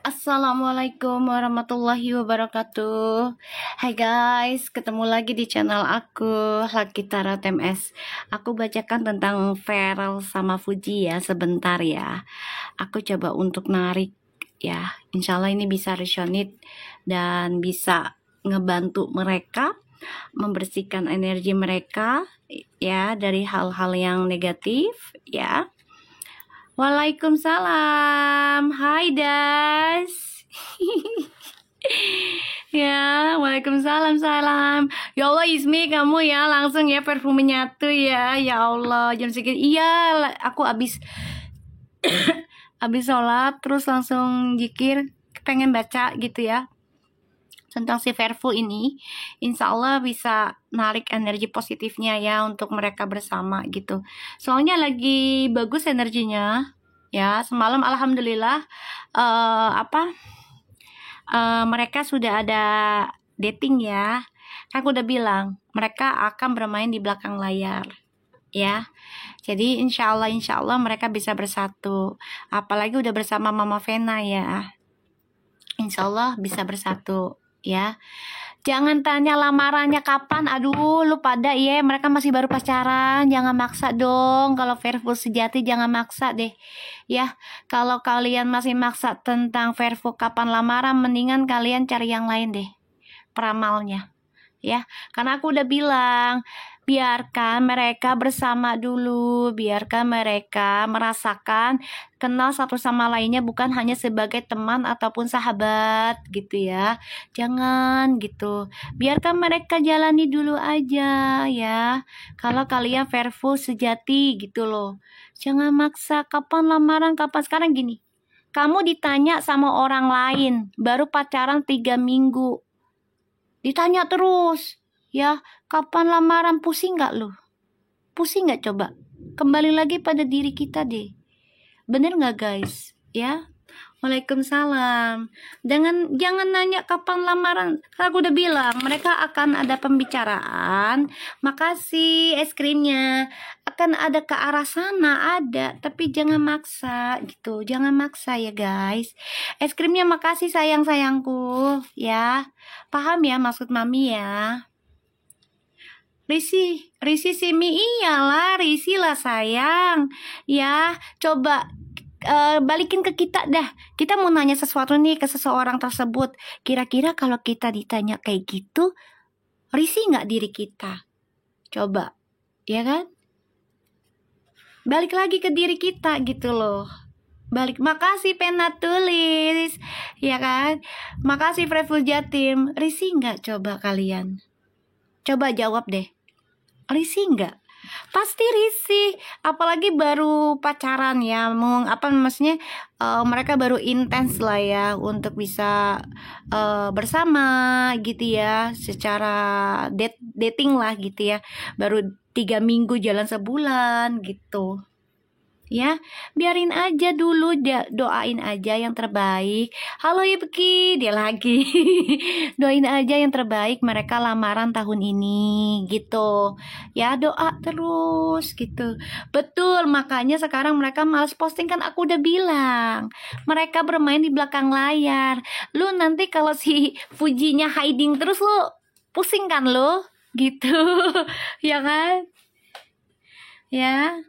Assalamualaikum warahmatullahi wabarakatuh. Hai guys, ketemu lagi di channel aku, Lucky Tarot MS. Aku bacakan tentang Pharrell sama Fuji ya, sebentar ya. Aku coba untuk narik ya. Insya Allah ini bisa resonate dan bisa ngebantu mereka membersihkan energi mereka ya dari hal-hal yang negatif ya. Waalaikumsalam. Hai Das. Ya, waalaikumsalam salam. Ya Allah Ismi, kamu ya langsung ya parfum menyatu ya. Ya Allah, jam segini. Iya, aku abis sholat terus langsung zikir, pengen baca gitu ya tentang si Verfu ini. Insya Allah bisa narik energi positifnya ya untuk mereka bersama gitu. Soalnya lagi bagus energinya ya. Semalam alhamdulillah mereka sudah ada dating ya. Aku udah bilang mereka akan bermain di belakang layar ya. Jadi insya Allah mereka bisa bersatu. Apalagi udah bersama Mama Vena ya. Insya Allah bisa bersatu ya. Jangan tanya lamarannya kapan. Aduh, lu pada ya, mereka masih baru pacaran. Jangan maksa dong. Kalau Verfu sejati jangan maksa deh. Ya, kalau kalian masih maksa tentang Verfu kapan lamaran, mendingan kalian cari yang lain deh. Peramalnya. Ya, karena aku udah bilang, biarkan mereka bersama dulu, biarkan mereka merasakan kenal satu sama lainnya bukan hanya sebagai teman ataupun sahabat gitu ya. Jangan gitu. Biarkan mereka jalani dulu aja ya. Kalau kalian Verfu sejati gitu loh. Jangan maksa kapan lamaran, kapan sekarang gini. Kamu ditanya sama orang lain, baru pacaran 3 minggu. Ditanya terus, ya, kapan lamaran, pusing gak lu? Pusing gak coba? Kembali lagi pada diri kita deh. Bener gak guys? Ya, Waalaikumsalam. Jangan nanya kapan lamaran. Aku udah bilang mereka akan ada pembicaraan. Makasih es krimnya. Akan ada ke arah sana ada, tapi jangan maksa gitu. Jangan maksa ya guys. Es krimnya makasih sayangku ya. Paham ya maksud mami ya. Risi Simi, iyalah Risi lah sayang. Ya, coba balikin ke kita dah. Kita mau nanya sesuatu nih ke seseorang tersebut. Kira-kira kalau kita ditanya kayak gitu, risih nggak diri kita? Coba, ya kan? Balik lagi ke diri kita gitu loh. Balik, makasih pena tulis, ya kan? Makasih Frevul Jatim. Risih nggak coba kalian? Coba jawab deh. Risih nggak? Pasti risih, apalagi baru pacaran ya, maksudnya mereka baru intens lah ya untuk bisa bersama gitu ya, secara dating lah gitu ya, baru 3 minggu jalan sebulan gitu. Ya, biarin aja dulu, doain aja yang terbaik. Halo Ibki, dia lagi. Doain aja yang terbaik mereka lamaran tahun ini gitu. Ya, doa terus gitu. Betul, makanya sekarang mereka males posting, kan aku udah bilang. Mereka bermain di belakang layar. Lu nanti kalau si Fujinya hiding terus lu pusing kan lu? Gitu. Ya kan? Ya.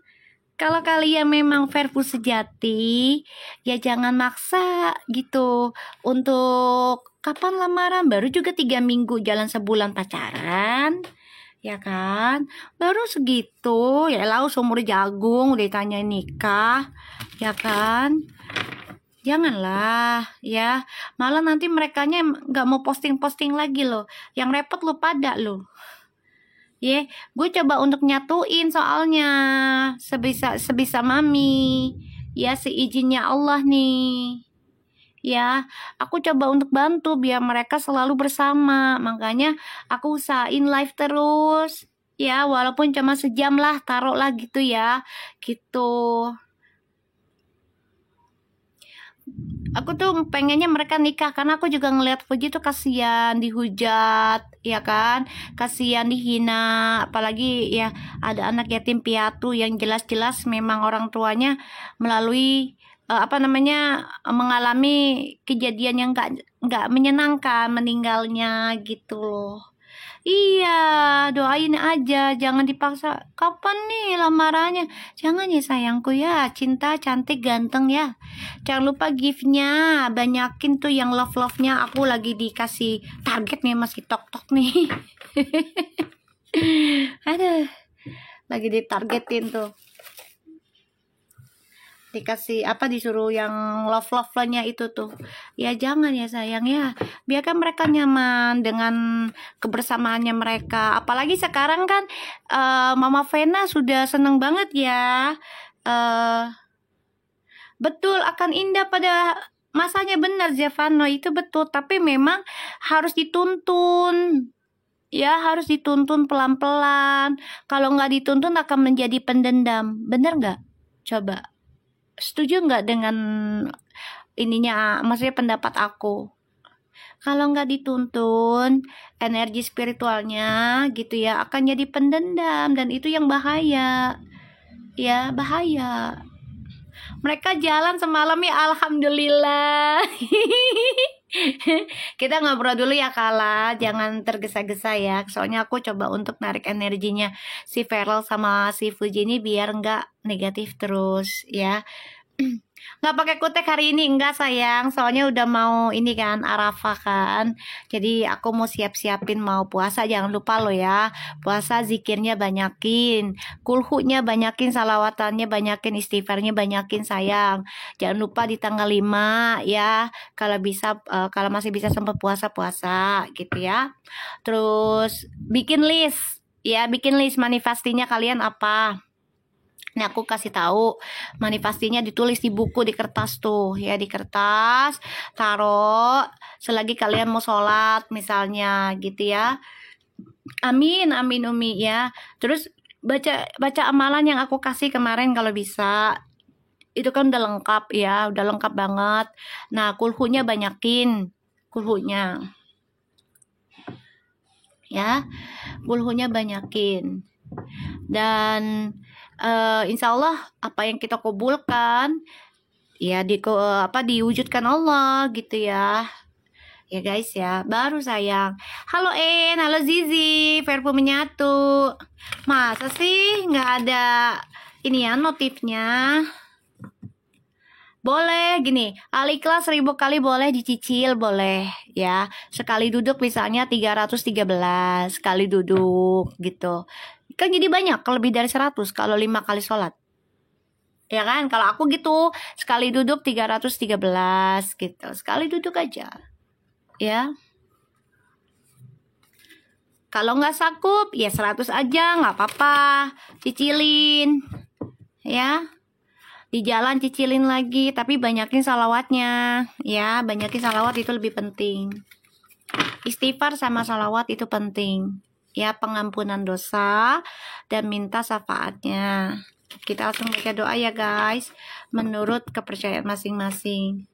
Kalau kalian memang Verfu sejati, ya jangan maksa gitu. Untuk kapan lamaran? Baru juga 3 minggu jalan sebulan pacaran, ya kan? Baru segitu, ya lau seumur jagung udah ditanya nikah, ya kan? Janganlah, ya. Malah nanti merekanya nggak mau posting-posting lagi loh. Yang repot lu pada lo. Gue coba untuk nyatuin soalnya sebisa mami. Ya, seizinnya Allah nih. Ya, aku coba untuk bantu biar mereka selalu bersama. Makanya aku usahain live terus. Ya, walaupun cuma sejam lah, taruhlah gitu ya. Gitu. Aku tuh pengennya mereka nikah karena aku juga ngelihat Fuji tuh kasihan dihujat, ya kan? Kasihan dihina, apalagi ya ada anak yatim piatu yang jelas-jelas memang orang tuanya melalui apa namanya mengalami kejadian yang nggak menyenangkan meninggalnya gitu loh. Iya, doain aja, jangan dipaksa. Kapan nih lamarannya? Jangan ya sayangku ya, cinta cantik ganteng ya. Jangan lupa gift-nya, banyakin tuh yang love-love-nya. Aku lagi dikasih target nih masih tok-tok nih. Aduh, lagi ditargetin tuh. Dikasih apa, disuruh yang love-love-nya itu tuh. Ya jangan ya sayang ya. Biarkan mereka nyaman dengan kebersamaannya mereka. Apalagi sekarang kan Mama Vena sudah seneng banget ya. Betul, akan indah pada masanya, benar Zevano, itu betul. Tapi memang harus dituntun. Ya, harus dituntun pelan-pelan. Kalau nggak dituntun akan menjadi pendendam. Bener nggak? Coba. Setuju nggak dengan ininya, maksudnya pendapat aku? Kalau nggak dituntun energi spiritualnya gitu ya, akan jadi pendendam dan itu yang bahaya. Ya, bahaya. Mereka jalan semalam ya, alhamdulillah. Kita ngobrol dulu ya Kala, jangan tergesa-gesa ya. Soalnya aku coba untuk narik energinya si Feral sama si Fuji ini biar nggak negatif terus ya. Nggak pakai kutek hari ini, enggak sayang, soalnya udah mau ini kan Arafah kan, jadi aku mau siap-siapin mau puasa. Jangan lupa lo ya, puasa zikirnya banyakin, kulhunya banyakin, salawatannya banyakin, istighfarnya banyakin sayang. Jangan lupa di tanggal 5 ya, kalau bisa kalau masih bisa sempat puasa gitu ya. Terus bikin list ya, bikin list manifestinya kalian apa. Nah, aku kasih tahu manifestinya ditulis di buku, di kertas tuh ya, di kertas taruh selagi kalian mau sholat misalnya gitu ya. Amin amin Umi ya. Terus baca amalan yang aku kasih kemarin kalau bisa. Itu kan udah lengkap ya, udah lengkap banget. Nah, kulhunya banyakin, kulhunya ya, kulhunya banyakin. Dan insya Allah apa yang kita kabulkan ya diwujudkan Allah gitu ya. Ya guys ya, baru sayang. Halo halo Zizi, Verbo menyatu. Masa sih nggak ada ini ya notifnya? Boleh gini, Al-Ikhlas 1000 kali boleh dicicil, boleh ya. Sekali duduk misalnya 313 kali duduk gitu. Kan jadi banyak, kalau lebih dari 100 kalau 5 kali sholat. Ya kan, kalau aku gitu, sekali duduk 313 gitu. Sekali duduk aja. Ya. Kalau nggak sanggup, ya 100 aja, nggak apa-apa. Cicilin. Ya. Di jalan cicilin lagi, tapi banyakin salawatnya ya, banyakin salawat itu lebih penting. Istighfar sama salawat itu penting ya, pengampunan dosa dan minta syafaatnya. Kita langsung baca doa ya guys, menurut kepercayaan masing-masing.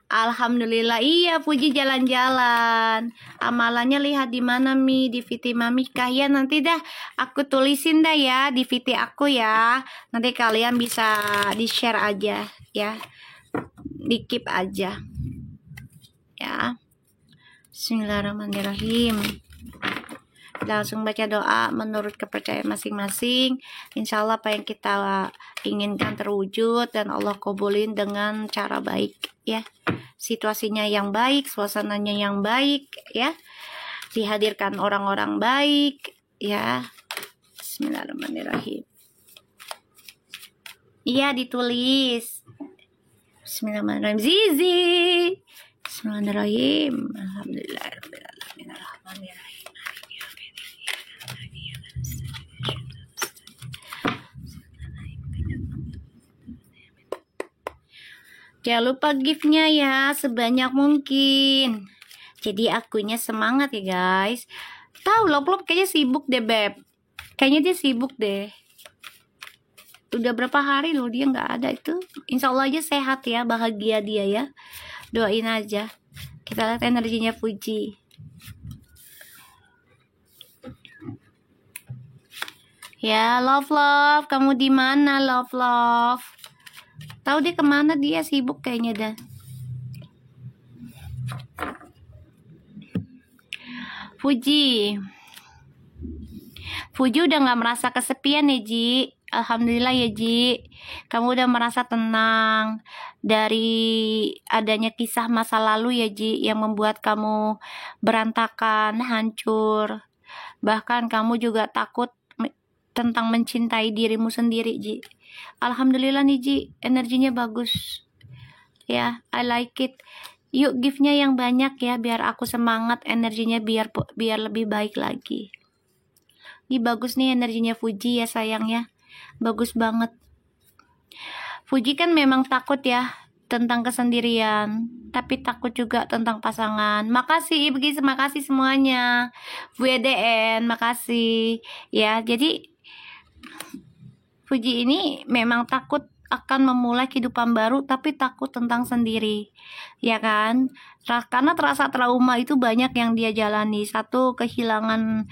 Alhamdulillah, iya Puji jalan-jalan. Amalannya lihat di mana Mi? Di VT Mami kah? Ya nanti dah aku tulisin dah ya di VT aku ya. Nanti kalian bisa di-share aja ya. Di-keep aja. Ya. Bismillahirrahmanirrahim. Langsung baca doa menurut kepercayaan masing-masing. Insya Allah apa yang kita inginkan terwujud dan Allah kabulin dengan cara baik ya. Situasinya yang baik, suasananya yang baik ya. Dihadirkan orang-orang baik ya. Bismillahirrahmanirrahim. Iya ditulis. Bismillahirrahmanirrahim. Zizi. Bismillahirrahmanirrahim. Alhamdulillahirrahmanirrahim. Jangan lupa gift-nya ya, sebanyak mungkin. Jadi akunya semangat ya guys. Tahu Lop kayaknya sibuk deh Beb. Kayaknya dia sibuk deh. Udah berapa hari loh dia nggak ada itu. Insya Allah aja sehat ya, bahagia dia ya. Doain aja. Kita lihat energinya Fuji. Ya, love, kamu di mana love? Tahu dia kemana, dia sibuk kayaknya dah. Fuji udah nggak merasa kesepian ya Ji. Alhamdulillah ya Ji, kamu udah merasa tenang dari adanya kisah masa lalu ya Ji, yang membuat kamu berantakan, hancur. Bahkan kamu juga takut tentang mencintai dirimu sendiri Ji. Alhamdulillah nih Ji, energinya bagus ya, I like it. Yuk giftnya yang banyak ya, biar aku semangat, energinya biar lebih baik lagi. Ini bagus nih energinya Fuji ya sayang ya, bagus banget. Fuji kan memang takut ya tentang kesendirian, tapi takut juga tentang pasangan. Makasih Ibgis, makasih semuanya. VDN, makasih ya. Jadi Fuji ini memang takut akan memulai kehidupan baru, tapi takut tentang sendiri, ya kan? Karena terasa trauma itu banyak yang dia jalani. Satu, kehilangan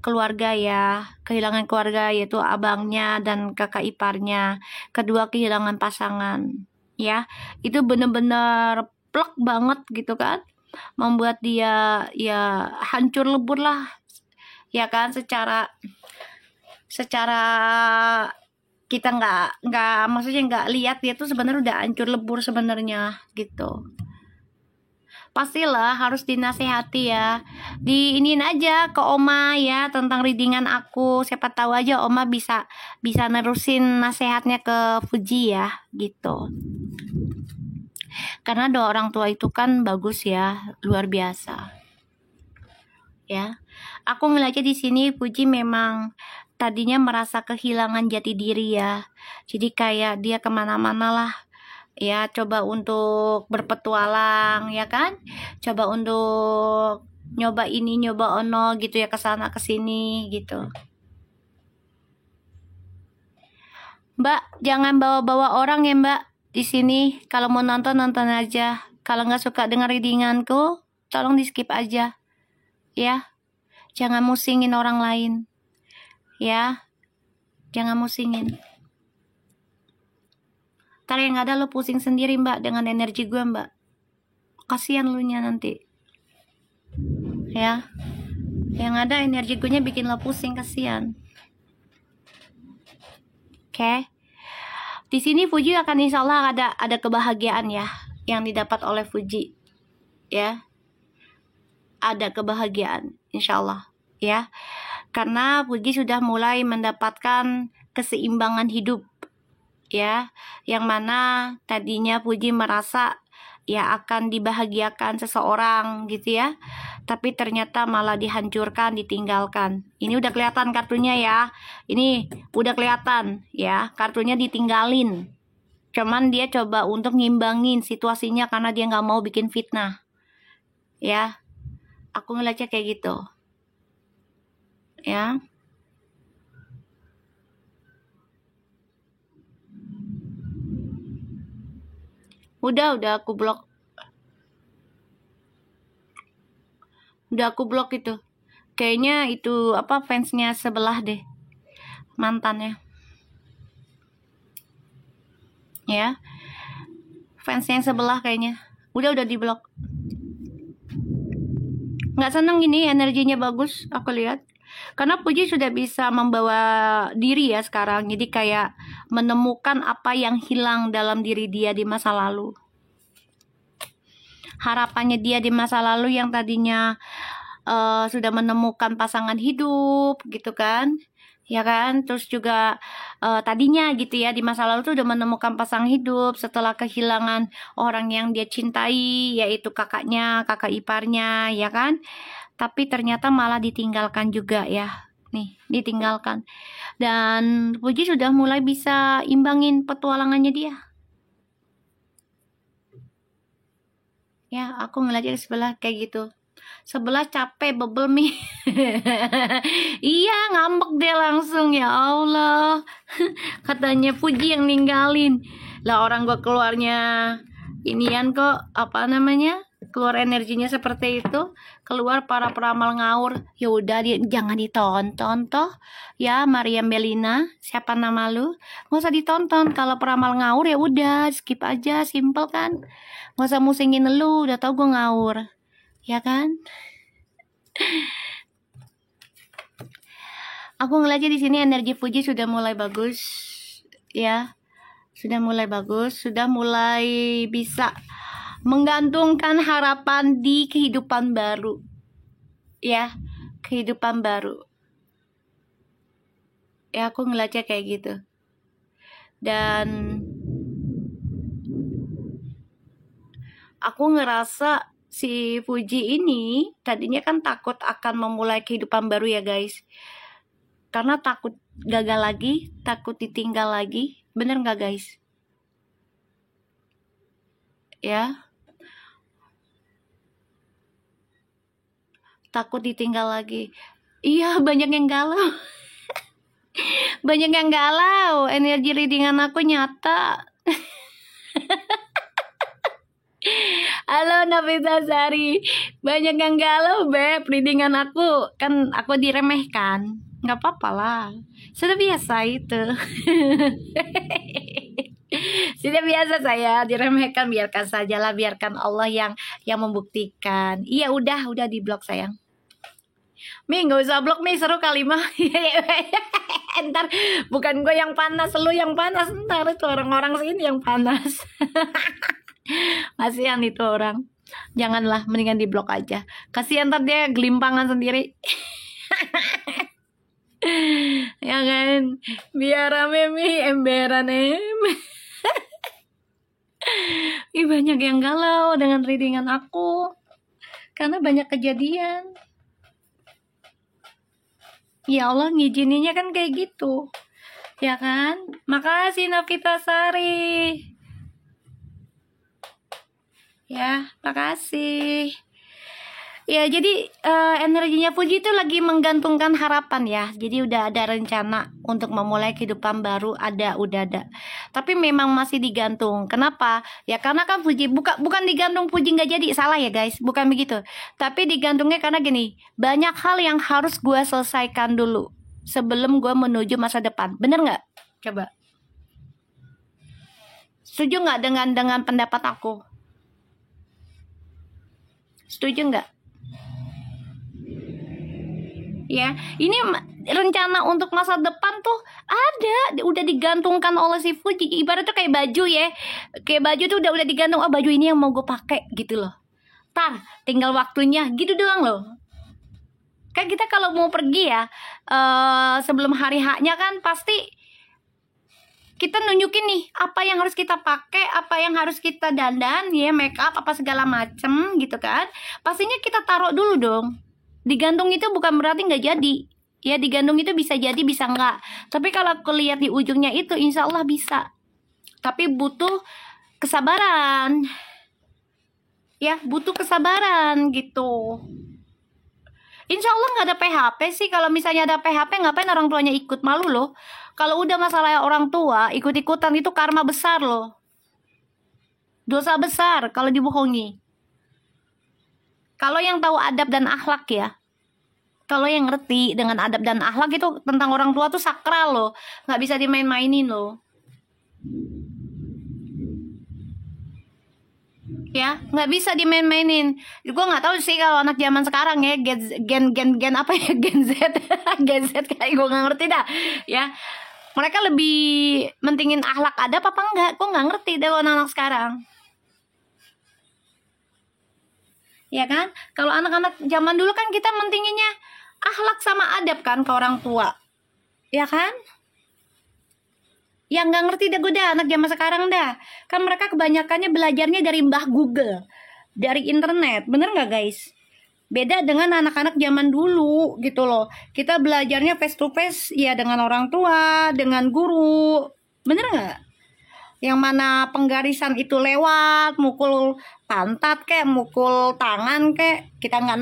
keluarga ya, kehilangan keluarga yaitu abangnya dan kakak iparnya. Kedua, kehilangan pasangan, ya. Itu bener-bener plek banget gitu kan, membuat dia ya hancur lebur lah, ya kan? Secara kita nggak maksudnya nggak lihat dia tuh sebenarnya udah hancur lebur sebenarnya gitu. Pastilah harus dinasehati ya, diinin aja ke Oma ya tentang readingan aku, siapa tahu aja Oma bisa nerusin nasehatnya ke Fuji ya gitu. Karena doa orang tua itu kan bagus ya, luar biasa ya. Aku ngeliatnya di sini Fuji memang tadinya merasa kehilangan jati diri ya, jadi kayak dia kemana-mana lah ya, coba untuk berpetualang ya kan, coba untuk nyoba ini nyoba ono gitu ya, kesana kesini gitu. Mbak jangan bawa-bawa orang ya Mbak di sini, kalau mau nonton aja, kalau nggak suka dengar readinganku tolong di skip aja ya, jangan musingin orang lain ya, jangan musingin. Ntar yang ada lo pusing sendiri Mbak dengan energi gue Mbak, kasihan lu nya nanti ya, yang ada energi gue nya bikin lo pusing, kasihan. Oke. Di sini Fuji akan insya Allah ada kebahagiaan ya yang didapat oleh Fuji ya, ada kebahagiaan insya Allah ya, karena Fuji sudah mulai mendapatkan keseimbangan hidup ya, yang mana tadinya Fuji merasa ya akan dibahagiakan seseorang gitu ya, tapi ternyata malah dihancurkan, ditinggalkan. Ini udah kelihatan kartunya ya, ini udah kelihatan ya, kartunya ditinggalin. Cuman dia coba untuk ngimbangin situasinya karena dia nggak mau bikin fitnah ya, aku ngeliatnya kayak gitu ya. Udah aku blok. Udah aku blok itu. Kayaknya itu apa, fansnya sebelah deh, mantannya. Ya. Fansnya yang sebelah kayaknya. Udah di blok. Nggak seneng ini, energinya bagus aku lihat. Karena Puji sudah bisa membawa diri ya sekarang. Jadi kayak menemukan apa yang hilang dalam diri dia di masa lalu. Harapannya dia di masa lalu yang tadinya sudah menemukan pasangan hidup gitu kan, ya kan, terus juga tadinya gitu ya di masa lalu tuh udah menemukan pasangan hidup setelah kehilangan orang yang dia cintai, yaitu kakak iparnya ya kan, tapi ternyata malah ditinggalkan juga ya, nih ditinggalkan, dan Puji sudah mulai bisa imbangin petualangannya dia ya. Aku ngeliatnya di sebelah kayak gitu. Sebelah capek bebel mie. Iya, ngambek dia langsung, ya Allah. Katanya Puji yang ninggalin. Lah orang gua keluarnya inian kok, apa namanya? Keluar energinya seperti itu, keluar para peramal ngaur. Ya udah, jangan ditonton toh. Ya, Maria Belina, siapa nama lu? Nggak usah ditonton. Kalau peramal ngaur ya udah, skip aja, simple kan. Nggak usah musingin lu, udah tau gue ngaur. Ya kan? Aku ngeliatnya di sini energi Puji sudah mulai bagus, ya, sudah mulai bagus, sudah mulai bisa menggantungkan harapan di kehidupan baru, ya, kehidupan baru. Ya, aku ngeliatnya kayak gitu. Dan aku ngerasa si Puji ini tadinya kan takut akan memulai kehidupan baru ya guys, karena takut gagal lagi, takut ditinggal lagi. Bener nggak guys? Ya, takut ditinggal lagi. Iya, banyak yang galau. Banyak yang galau. Energi readingan aku nyata. Halo Nafisa Sari. Banyak yang galau, Beb. Readingan aku. Kan aku diremehkan. Nggak apa-apa lah. Sudah biasa itu. Sudah biasa saya diremehkan. Biarkan sajalah. Biarkan Allah yang membuktikan. Iya, udah di blok sayang. Mi, nggak usah blok Mi, seru kali mah. Ntar bukan gue yang panas, lu yang panas. Ntar itu orang-orang sini yang panas. Kasihan itu orang. Janganlah, mendingan di blok aja. Kasihan ntar dia gelimpangan sendiri. Ya kan? Biar rame Mi, emberan Ih, banyak yang galau dengan readingan aku. Karena banyak kejadian. Ya Allah, ngizininya kan kayak gitu. Ya kan? Makasih Nafita Sari. Ya, makasih. Ya, jadi energinya Puji itu lagi menggantungkan harapan ya. Jadi udah ada rencana untuk memulai kehidupan baru, udah ada. Tapi memang masih digantung. Kenapa? Ya karena kan Puji bukan digantung Puji nggak jadi, salah ya guys, bukan begitu. Tapi digantungnya karena gini, banyak hal yang harus gue selesaikan dulu sebelum gue menuju masa depan. Bener nggak? Coba. Setuju nggak dengan pendapat aku? Setuju nggak? Ya, ini rencana untuk masa depan tuh ada, udah digantungkan oleh si Fuji. Ibaratnya kayak baju ya, kayak baju tuh udah digantung. Oh, baju ini yang mau gue pakai gitu loh. Tar, tinggal waktunya gitu doang loh. Kan kita kalau mau pergi ya, sebelum hari H-nya kan pasti kita nunjukin nih apa yang harus kita pakai, apa yang harus kita dandan ya, make up apa segala macem gitu kan. Pastinya kita taruh dulu dong. Digantung itu bukan berarti nggak jadi. Ya, digantung itu bisa jadi, bisa nggak. Tapi kalau aku lihat di ujungnya itu, insya Allah bisa. Tapi butuh kesabaran. Ya, butuh kesabaran gitu. Insya Allah nggak ada PHP sih. Kalau misalnya ada PHP, ngapain orang tuanya ikut? Malu loh. Kalau udah masalah orang tua, ikut-ikutan itu karma besar loh. Dosa besar kalau dibohongi. Kalau yang tahu adab dan akhlak ya, kalau yang ngerti dengan adab dan akhlak itu tentang orang tua tuh sakral loh, nggak bisa dimain-mainin loh. Ya, nggak bisa dimain-mainin. Gue nggak tahu sih kalau anak zaman sekarang ya, gen apa ya, Gen Z, Gen Z kayak gue nggak ngerti dah. Ya, mereka lebih mentingin akhlak adab apa enggak? Gue nggak ngerti deh anak-anak sekarang. Ya kan? Kalau anak-anak zaman dulu kan kita mentinginnya akhlak sama adab kan ke orang tua. Ya kan? Yang nggak ngerti dah gue dah, anak zaman sekarang dah. Kan mereka kebanyakannya belajarnya dari Mbah Google, dari internet. Bener nggak guys? Beda dengan anak-anak zaman dulu gitu loh. Kita belajarnya face to face ya dengan orang tua, dengan guru. Bener nggak? yang mana penggarisan itu lewat, mukul pantat kek, mukul tangan kek, kita nggak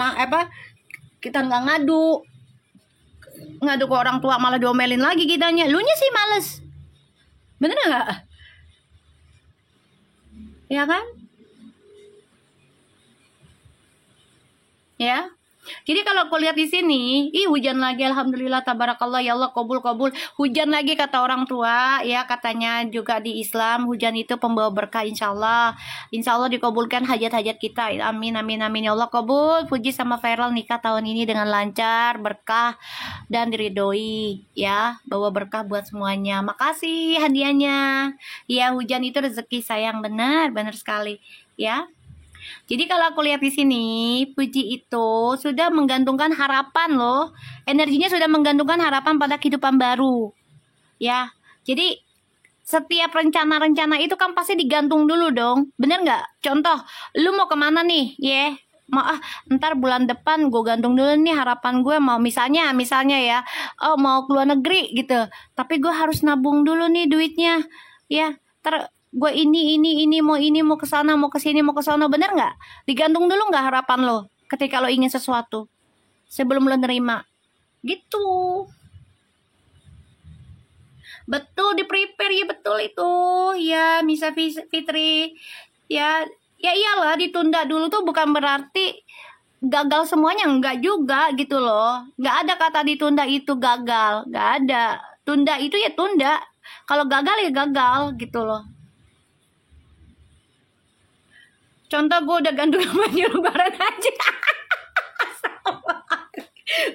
ngadu ke orang tua, malah diomelin lagi kitanya. Lu nya sih males, bener nggak? Ya kan? Ya. Jadi kalau aku lihat di sini, hujan lagi, alhamdulillah, tabarakallah, ya Allah, kabul. Hujan lagi kata orang tua, ya katanya juga di Islam, hujan itu pembawa berkah, insya Allah dikabulkan hajat-hajat kita, amin ya Allah, kabul. Puji sama Feral nikah tahun ini dengan lancar, berkah dan diridhoi, ya, bawa berkah buat semuanya. Makasih hadiahnya. Ya, hujan itu rezeki sayang, benar sekali, ya. Jadi kalau aku lihat di sini, Puji itu sudah menggantungkan harapan loh. Energinya sudah menggantungkan harapan pada kehidupan baru. Ya. Jadi setiap rencana-rencana itu kan pasti digantung dulu dong. Bener nggak? Contoh, lu mau kemana nih? Ntar bulan depan gue gantung dulu nih harapan gue, mau misalnya ya, mau keluar negeri gitu. Tapi gue harus nabung dulu nih duitnya. Ya, gue ini mau ke sana, mau ke sini, mau ke sana, bener nggak? Digantung dulu nggak harapan lo ketika lo ingin sesuatu sebelum lo nerima, gitu. Betul, di prepare, ya betul itu, ya Misa Fitri, ya iyalah, ditunda dulu tuh bukan berarti gagal semuanya, enggak juga gitu loh. Nggak ada kata ditunda itu gagal, nggak ada. Tunda itu ya tunda, kalau gagal ya gagal gitu loh. Contoh, gue udah gantungin baju lebaran aja.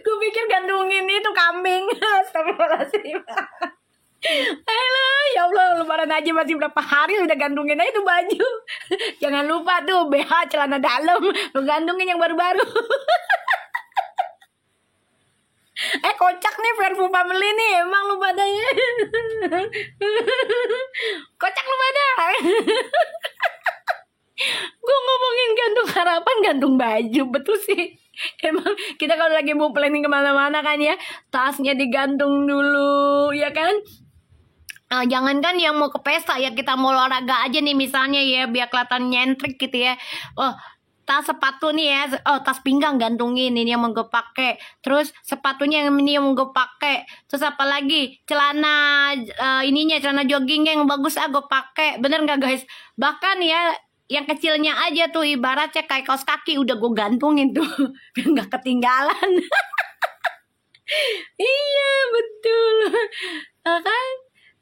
Gue pikir gantungin itu kambing. Astagfirullahaladzim. Ayolah, ya Allah, lebaran aja masih berapa hari udah gantungin aja itu baju. Jangan lupa tuh BH celana dalam lu gantungin yang baru-baru. Kocak nih Verfu Family nih, emang lu pada ya. Kocak lu pada. Gue ngomongin gantung harapan, gantung baju, betul sih. Emang kita kalau lagi mau planning kemana-mana kan ya, tasnya digantung dulu, ya kan? Jangankan yang mau ke pesta ya, kita mau olahraga aja nih misalnya ya, biar kelihatan nyentrik gitu ya. Tas sepatu nih ya, tas pinggang gantungin, ini yang mau gue pakai. Terus sepatunya yang ini yang mau gue pakai. Terus apa lagi? Celana celana jogging yang bagus gue pakai. Bener nggak guys? Bahkan ya yang kecilnya aja tuh ibaratnya kayak kaos kaki udah gue gantungin tuh biar nggak ketinggalan. Iya betul, kan?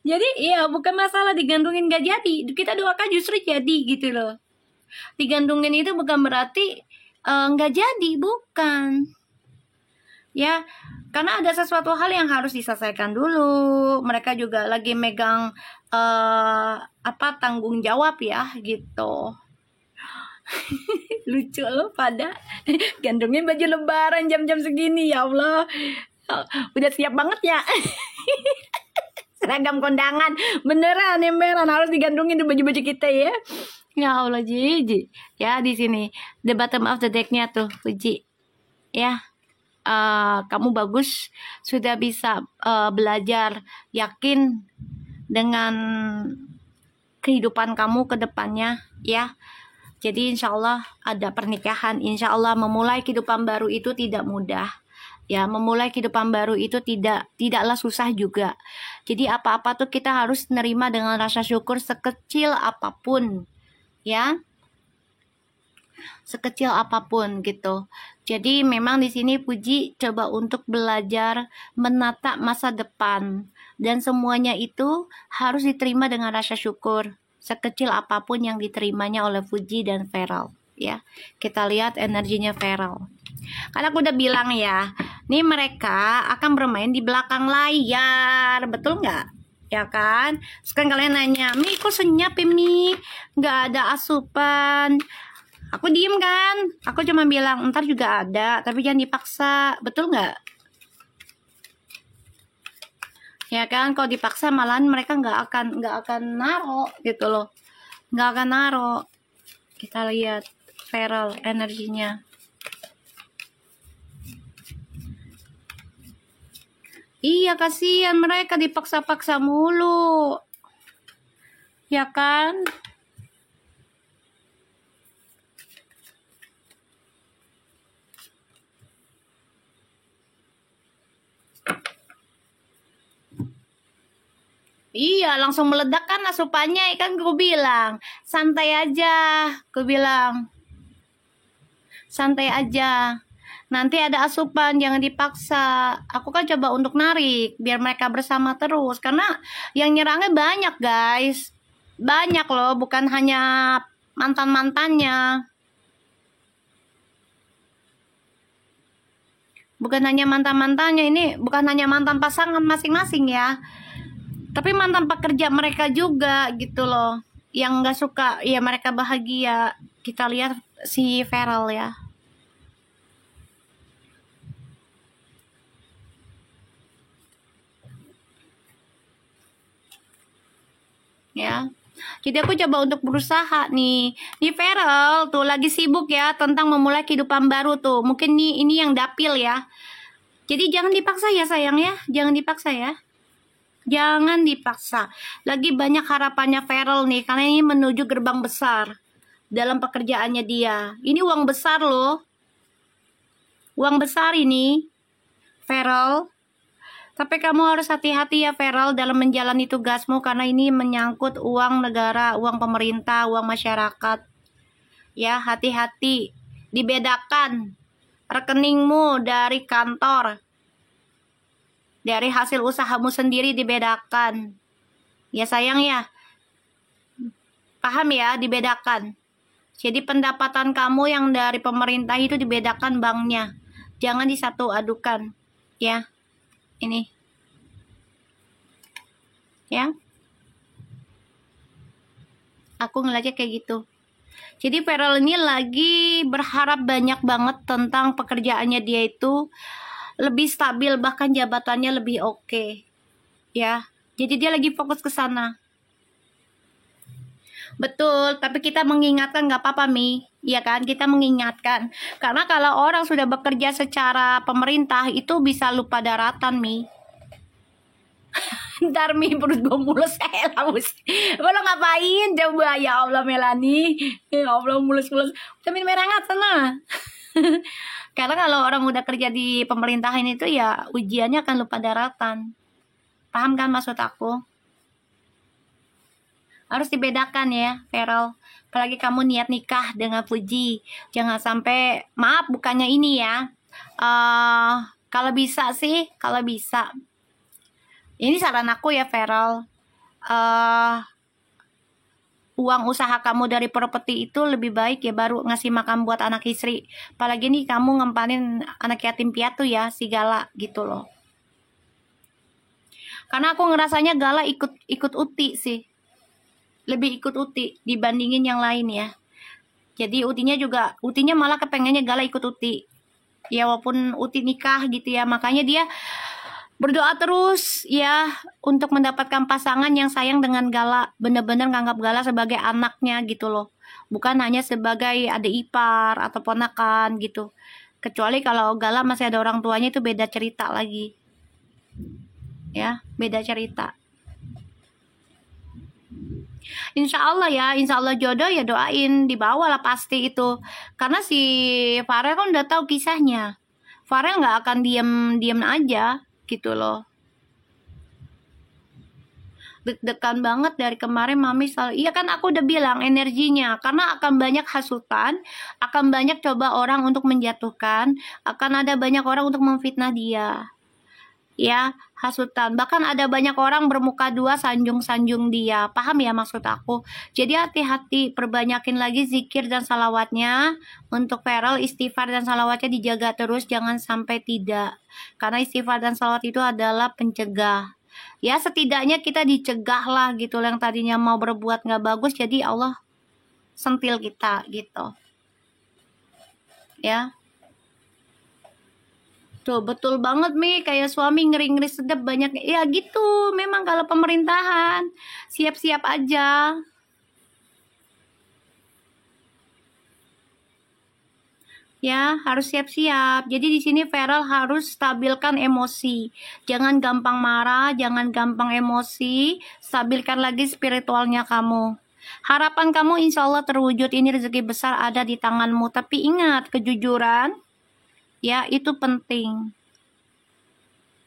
Jadi iya, bukan masalah digantungin gak jadi, kita doakan justru jadi gitu loh. Digantungin itu bukan berarti nggak jadi, bukan. Ya, karena ada sesuatu hal yang harus diselesaikan dulu. Mereka juga lagi megang tanggung jawab ya, gitu. Lucu loh pada gantungin baju lebaran jam-jam segini, ya Allah. Udah siap banget ya. Seragam kondangan beneran emberan harus digantungin di baju-baju kita ya. Ya Allah, Ji. Ya, di sini the bottom of the deck-nya tuh, Puji. Ya. Kamu bagus, sudah bisa belajar, yakin dengan kehidupan kamu ke depannya ya. Jadi insya Allah ada pernikahan, insya Allah memulai kehidupan baru itu tidak mudah. Ya, memulai kehidupan baru itu tidaklah susah juga. Jadi apa-apa tuh kita harus nerima dengan rasa syukur sekecil apapun. Ya. Sekecil apapun gitu. Jadi memang di sini Puji coba untuk belajar menata masa depan, dan semuanya itu harus diterima dengan rasa syukur, sekecil apapun yang diterimanya oleh Puji dan Feral ya. Kita lihat energinya Feral. Karena aku udah bilang ya, nih mereka akan bermain di belakang layar, betul nggak? Ya kan? Sekarang kalian nanya, Mi kok senyap ya Mi? Nggak ada asupan. Aku diem kan? Aku cuma bilang, ntar juga ada, tapi jangan dipaksa, betul nggak? Ya kan? Kalau dipaksa malahan mereka nggak akan naro gitu loh, nggak akan naro. Kita lihat Feral energinya. Iya, kasihan mereka dipaksa-paksa mulu. ya kan? Iya, langsung meledak kan asupannya, kan gue bilang. Santai aja, gue bilang. Santai aja. Nanti ada asupan, jangan dipaksa. Aku kan coba untuk narik, biar mereka bersama terus. Karena yang nyerangnya banyak, guys. Banyak loh, bukan hanya mantan-mantannya. Bukan hanya mantan-mantannya, ini bukan hanya mantan pasangan masing-masing ya. Tapi mantan pekerja mereka juga gitu loh. Yang nggak suka, ya mereka bahagia. Kita lihat si Feral ya. Ya. Jadi aku coba untuk berusaha nih. Nih Feral tuh lagi sibuk ya tentang memulai kehidupan baru tuh. Mungkin nih ini yang dapil ya. Jadi jangan dipaksa ya sayang ya. Jangan dipaksa ya. Jangan dipaksa. Lagi banyak harapannya Feral nih karena ini menuju gerbang besar dalam pekerjaannya dia. Ini uang besar loh. Uang besar ini, Feral. Tapi kamu harus hati-hati ya Feral dalam menjalani tugasmu karena ini menyangkut uang negara, uang pemerintah, uang masyarakat. Ya, hati-hati. Dibedakan rekeningmu dari kantor. Dari hasil usahamu sendiri dibedakan. Ya sayang ya. Paham ya, dibedakan. Jadi pendapatan kamu yang dari pemerintah itu dibedakan banknya. Jangan disatu adukan. Ya. Ini. Ya. Aku ngeliatnya kayak gitu. Jadi Feral ini lagi berharap banyak banget tentang pekerjaannya dia itu lebih stabil, bahkan jabatannya lebih oke. Ya. Jadi dia lagi fokus ke sana. Betul, tapi kita mengingatkan nggak apa-apa Mi, ya kan? Kita mengingatkan, karena kalau orang sudah bekerja secara pemerintah itu bisa lupa daratan Mi. Ntar Mi perut gue mulus, lamus. Lo ngapain coba? Ya Allah Melani, ya Allah mulus-mulus. Kita minum air hangat sana. Karena kalau orang udah kerja di pemerintahan itu ya ujiannya akan lupa daratan. Paham kan maksud aku? Harus dibedakan ya, Feral. Apalagi kamu niat nikah dengan Puji. Jangan sampai, maaf bukannya ini ya. Kalau bisa sih, kalau bisa. Ini saran aku ya, Feral. Uang usaha kamu dari properti itu lebih baik ya baru ngasih makan buat anak istri. Apalagi nih kamu ngempanin anak yatim piatu ya, si Gala gitu loh. Karena aku ngerasanya Gala ikut Uti sih. Lebih ikut Uti dibandingin yang lain ya. Jadi Utinya malah kepengennya Gala ikut Uti. Ya walaupun Uti nikah gitu ya, makanya dia berdoa terus ya untuk mendapatkan pasangan yang sayang dengan Gala, bener-bener nganggap Gala sebagai anaknya gitu loh. Bukan hanya sebagai adik ipar atau ponakan gitu. Kecuali kalau Gala masih ada orang tuanya itu beda cerita lagi. Ya, beda cerita. Insya Allah ya, insya Allah jodoh ya doain dibawa lah pasti itu. Karena si Farel kan udah tahu kisahnya. Farel nggak akan diem aja gitu loh. Deg-degan banget dari kemarin Mami selalu, iya kan aku udah bilang energinya, karena akan banyak hasutan, akan banyak coba orang untuk menjatuhkan, akan ada banyak orang untuk memfitnah dia. Ya, hasutan. Bahkan ada banyak orang bermuka dua sanjung-sanjung dia. Paham ya maksud aku? Jadi hati-hati, perbanyakin lagi zikir dan salawatnya. Untuk Feral, istighfar dan salawatnya dijaga terus, jangan sampai tidak. Karena istighfar dan salawat itu adalah pencegah. Ya setidaknya kita dicegah lah gitu. Yang tadinya mau berbuat nggak bagus, jadi Allah sentil kita gitu. Ya. Tuh, betul banget Mi, kayak suami ngeri-ngeri sedap banyak. Ya gitu, memang kalau pemerintahan. Siap-siap aja. Ya, harus siap-siap. Jadi di sini Feral harus stabilkan emosi. Jangan gampang marah, jangan gampang emosi. Stabilkan lagi spiritualnya kamu. Harapan kamu insya Allah terwujud. Ini rezeki besar ada di tanganmu. Tapi ingat, kejujuran, ya itu penting.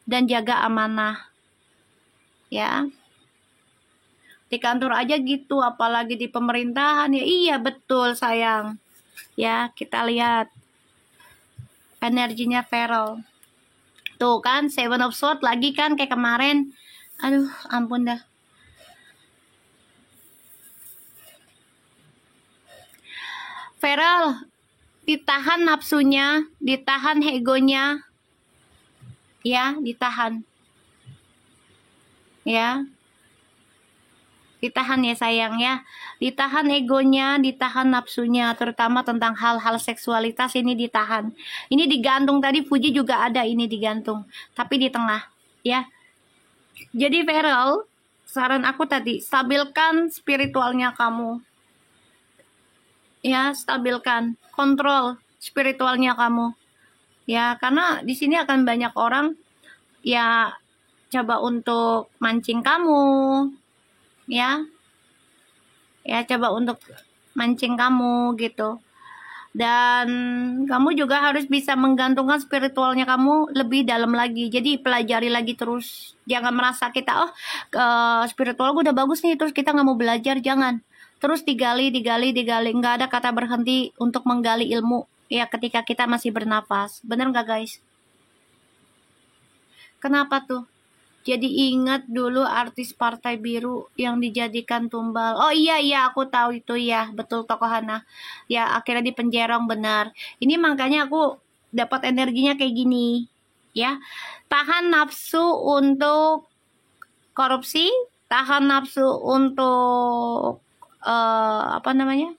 Dan jaga amanah. Ya. Di kantor aja gitu, apalagi di pemerintahan. Ya iya, betul sayang. Ya, kita lihat energinya Feral. Tuh kan, Seven of Swords lagi kan kayak kemarin. Aduh, ampun dah. Feral, ditahan nafsunya, ditahan egonya. Ya, ditahan. Ya. Ditahan ya sayang ya. Ditahan egonya, ditahan nafsunya, terutama tentang hal-hal seksualitas ini ditahan. Ini digantung tadi Fuji juga ada ini digantung, tapi di tengah ya. Jadi Feral, saran aku tadi stabilkan spiritualnya kamu. Ya, stabilkan, kontrol spiritualnya kamu. Ya, karena di sini akan banyak orang ya coba untuk mancing kamu. Ya, coba untuk mancing kamu gitu. Dan kamu juga harus bisa menggantungkan spiritualnya kamu lebih dalam lagi. Jadi pelajari lagi terus. Jangan merasa kita spiritual gue udah bagus nih terus kita nggak mau belajar. Jangan. Terus digali. Nggak ada kata berhenti untuk menggali ilmu. Ya ketika kita masih bernafas. Bener nggak guys? Kenapa tuh? Jadi ingat dulu artis Partai Biru yang dijadikan tumbal. Oh iya aku tahu itu ya, betul tokoh Hana. Ya akhirnya di penjara benar. Ini makanya aku dapat energinya kayak gini. Ya. Tahan nafsu untuk korupsi, tahan nafsu untuk apa namanya?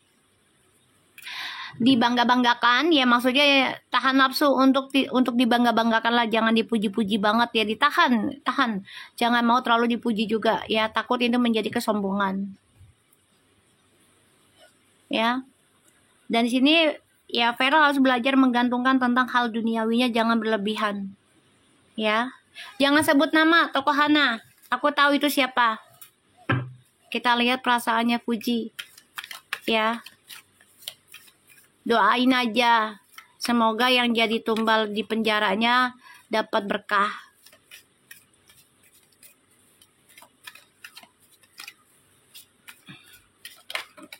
Dibangga-banggakan ya, maksudnya ya, tahan nafsu untuk dibangga-banggakan lah, jangan dipuji-puji banget ya, tahan jangan mau terlalu dipuji juga ya, takut itu menjadi kesombongan ya. Dan di sini ya Vera harus belajar menggantungkan tentang hal duniawinya, jangan berlebihan ya. Jangan sebut nama tokoh Hana, aku tahu itu siapa. Kita lihat perasaannya Fuji ya. Doain aja, semoga yang jadi tumbal di penjaranya dapat berkah.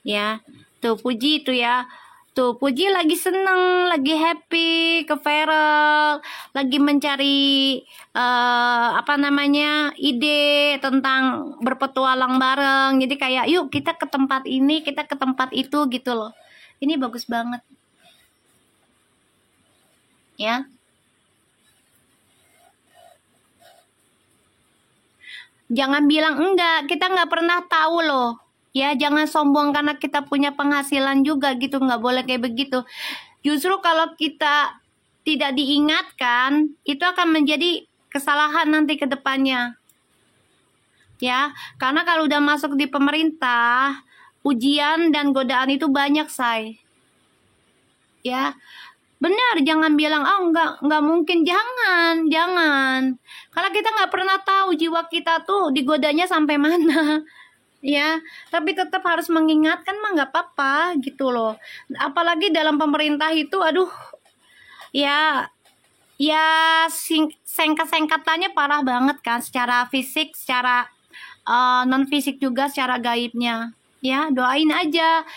Ya, tuh Puji itu ya. Tuh Puji lagi seneng, lagi happy ke Feral, lagi mencari apa namanya ide tentang berpetualang bareng. Jadi kayak yuk kita ke tempat ini, kita ke tempat itu gitu loh. Ini bagus banget. Ya. Jangan bilang enggak, kita nggak pernah tahu loh. Ya, jangan sombong karena kita punya penghasilan juga gitu, nggak boleh kayak begitu. Justru kalau kita tidak diingatkan, itu akan menjadi kesalahan nanti ke depannya. Ya, karena kalau udah masuk di pemerintah, ujian dan godaan itu banyak, say. Ya, benar, jangan bilang nggak mungkin, jangan. Karena kita nggak pernah tahu jiwa kita tuh digodanya sampai mana. Ya, tapi tetap harus mengingatkan mah nggak apa-apa gitu loh. Apalagi dalam pemerintah itu, aduh, ya sengkat-sengkatannya parah banget kan, secara fisik, secara non fisik juga, secara gaibnya. Ya, doain aja.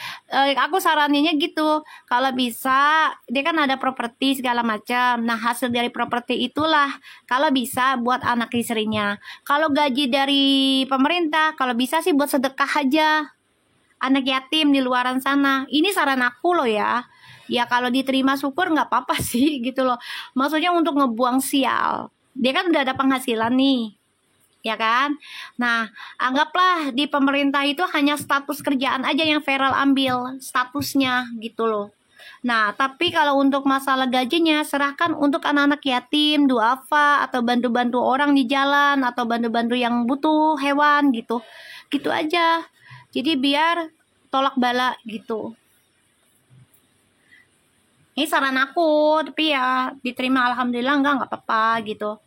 Aku saraninnya gitu, kalau bisa dia kan ada properti segala macam. Nah, hasil dari properti itulah kalau bisa buat anak istrinya. Kalau gaji dari pemerintah, kalau bisa sih buat sedekah aja. Anak yatim di luaran sana. Ini saran aku loh ya. Ya kalau diterima syukur nggak apa-apa sih gitu loh. Maksudnya untuk ngebuang sial. Dia kan udah ada penghasilan nih. Ya kan? Nah, anggaplah di pemerintah itu hanya status kerjaan aja yang Feral ambil, statusnya gitu loh. Nah, tapi kalau untuk masalah gajinya, serahkan untuk anak-anak yatim, duafa, atau bantu-bantu orang di jalan, atau bantu-bantu yang butuh hewan gitu. Gitu aja. Jadi biar tolak bala gitu. Ini saran aku, tapi ya diterima alhamdulillah, nggak apa-apa gitu.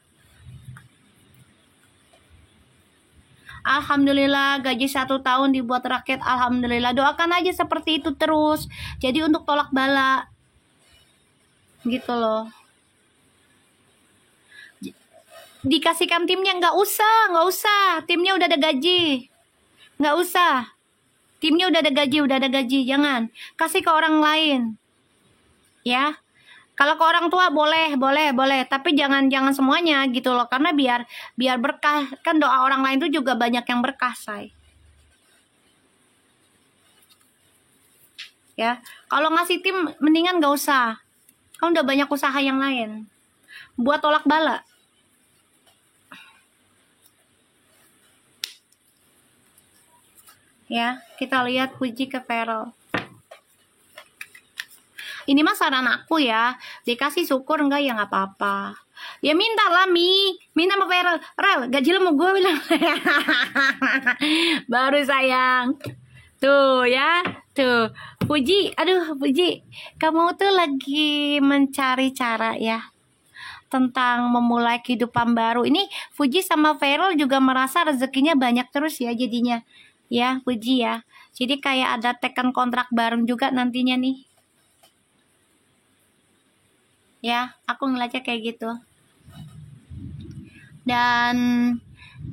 Alhamdulillah gaji 1 tahun dibuat rakyat, alhamdulillah. Doakan aja seperti itu terus. Jadi untuk tolak bala gitu loh. Dikasihkan timnya, nggak usah. Timnya udah ada gaji, nggak usah. Timnya udah ada gaji, jangan kasih ke orang lain ya. Kalau ke orang tua boleh, tapi jangan semuanya gitu loh, karena biar berkah. Kan doa orang lain tuh juga banyak yang berkah, say. Ya, kalau ngasih tim mendingan gak usah. Kamu udah banyak usaha yang lain buat tolak bala. Ya, kita lihat Puji ke Feral. Ini mah saran aku ya, dikasih syukur enggak ya nggak apa-apa. Ya minta lah minta sama Feral, Rel gaji lo mau gue bilang. Baru sayang. Tuh ya, tuh Puji, aduh Puji, kamu tuh lagi mencari cara ya tentang memulai kehidupan baru. Ini Puji sama Feral juga merasa rezekinya banyak terus ya jadinya. Ya Puji ya, jadi kayak ada tekan kontrak bareng juga nantinya nih. Ya, aku ngeliatnya kayak gitu. Dan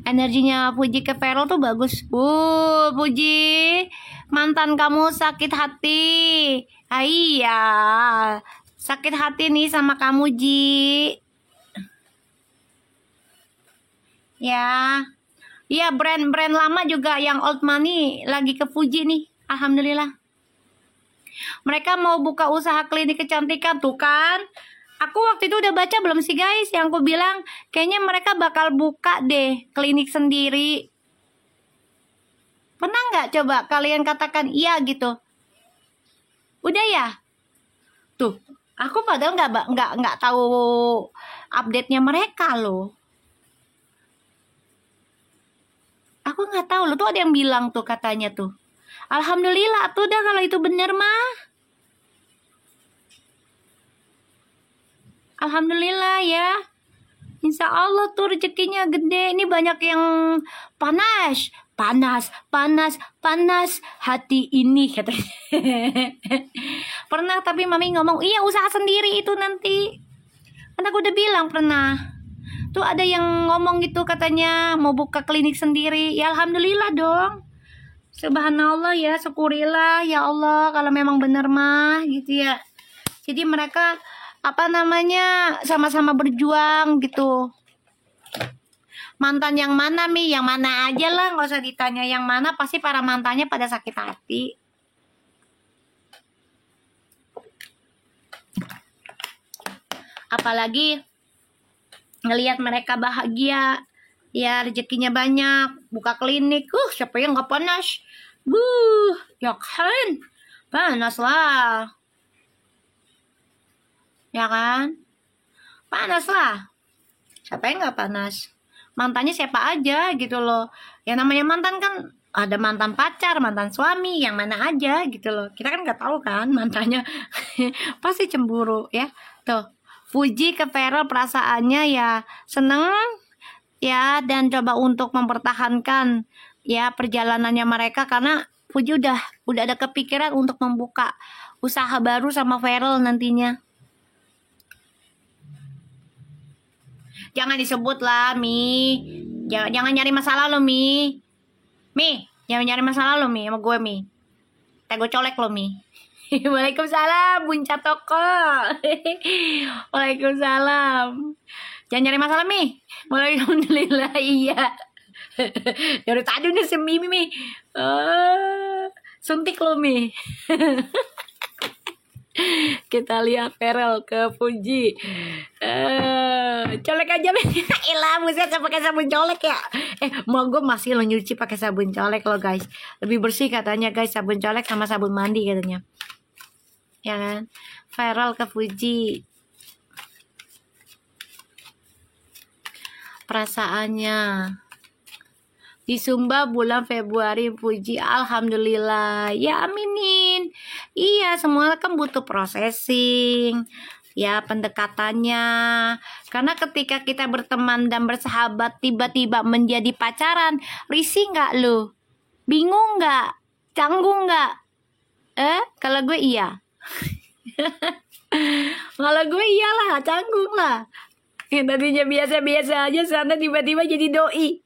energinya Puji ke Feral tuh bagus. Puji, mantan kamu sakit hati. Iya, sakit hati nih sama kamu, Ji. Ya, iya brand lama juga yang old money lagi ke Puji nih. Alhamdulillah. Mereka mau buka usaha klinik kecantikan tuh kan. Aku waktu itu udah baca belum sih guys, yang aku bilang kayaknya mereka bakal buka deh klinik sendiri. Pernah nggak coba kalian katakan iya gitu? Udah ya? Tuh, aku padahal nggak tahu update-nya mereka loh. Aku nggak tahu loh, tuh ada yang bilang tuh katanya tuh. Alhamdulillah tuh dah kalau itu bener mah. Alhamdulillah ya. Insya Allah tuh rezekinya gede. Ini banyak yang panas hati ini katanya. Pernah tapi mami ngomong, iya usaha sendiri itu nanti. Kan aku udah bilang pernah. Tuh ada yang ngomong gitu katanya mau buka klinik sendiri. Ya alhamdulillah dong. Subhanallah ya, syukurilah ya Allah kalau memang benar mah gitu ya. Jadi mereka sama-sama berjuang gitu. Mantan yang mana yang mana aja lah, nggak usah ditanya yang mana, pasti para mantannya pada sakit hati. Apalagi ngelihat mereka bahagia, ya rezekinya banyak, buka klinik, siapa yang nggak panas? Ya kan, panas lah. Ya kan? Panas lah. Siapa yang nggak panas? Mantannya siapa aja gitu loh. Yang namanya mantan kan ada mantan pacar, mantan suami, yang mana aja gitu loh. Kita kan nggak tahu kan mantannya. Pasti cemburu ya. Tuh, Puji ke Feral perasaannya ya seneng ya, dan coba untuk mempertahankan ya perjalanannya mereka, karena Puji udah ada kepikiran untuk membuka usaha baru sama Feral nantinya. Jangan disebut lah, jangan nyari masalah lo, jangan nyari masalah lo, sama gue, gue colek lo, Waalaikumsalam, Bunca Toko. Waalaikumsalam. Jangan nyari masalah, Alhamdulillah, iya. Dari tadi udah semi, suntik lo, Kita lihat Feral ke Puji. Colek aja, Ilah, buset, saya pakai sabun colek ya. Mau gue masih lo nyuci pakai sabun colek lo guys. Lebih bersih katanya guys, sabun colek sama sabun mandi katanya. Ya kan? Feral ke Puji. Perasaannya di Sumba bulan Februari, Puji alhamdulillah ya, aminin. Iya, semua kan butuh processing, ya pendekatannya. Karena ketika kita berteman dan bersahabat tiba-tiba menjadi pacaran, risih nggak lu? Bingung nggak? Canggung nggak? Kalau gue iya. Kalau gue iyalah, canggung lah. Yang tadinya biasa-biasa aja, sana tiba-tiba jadi doi.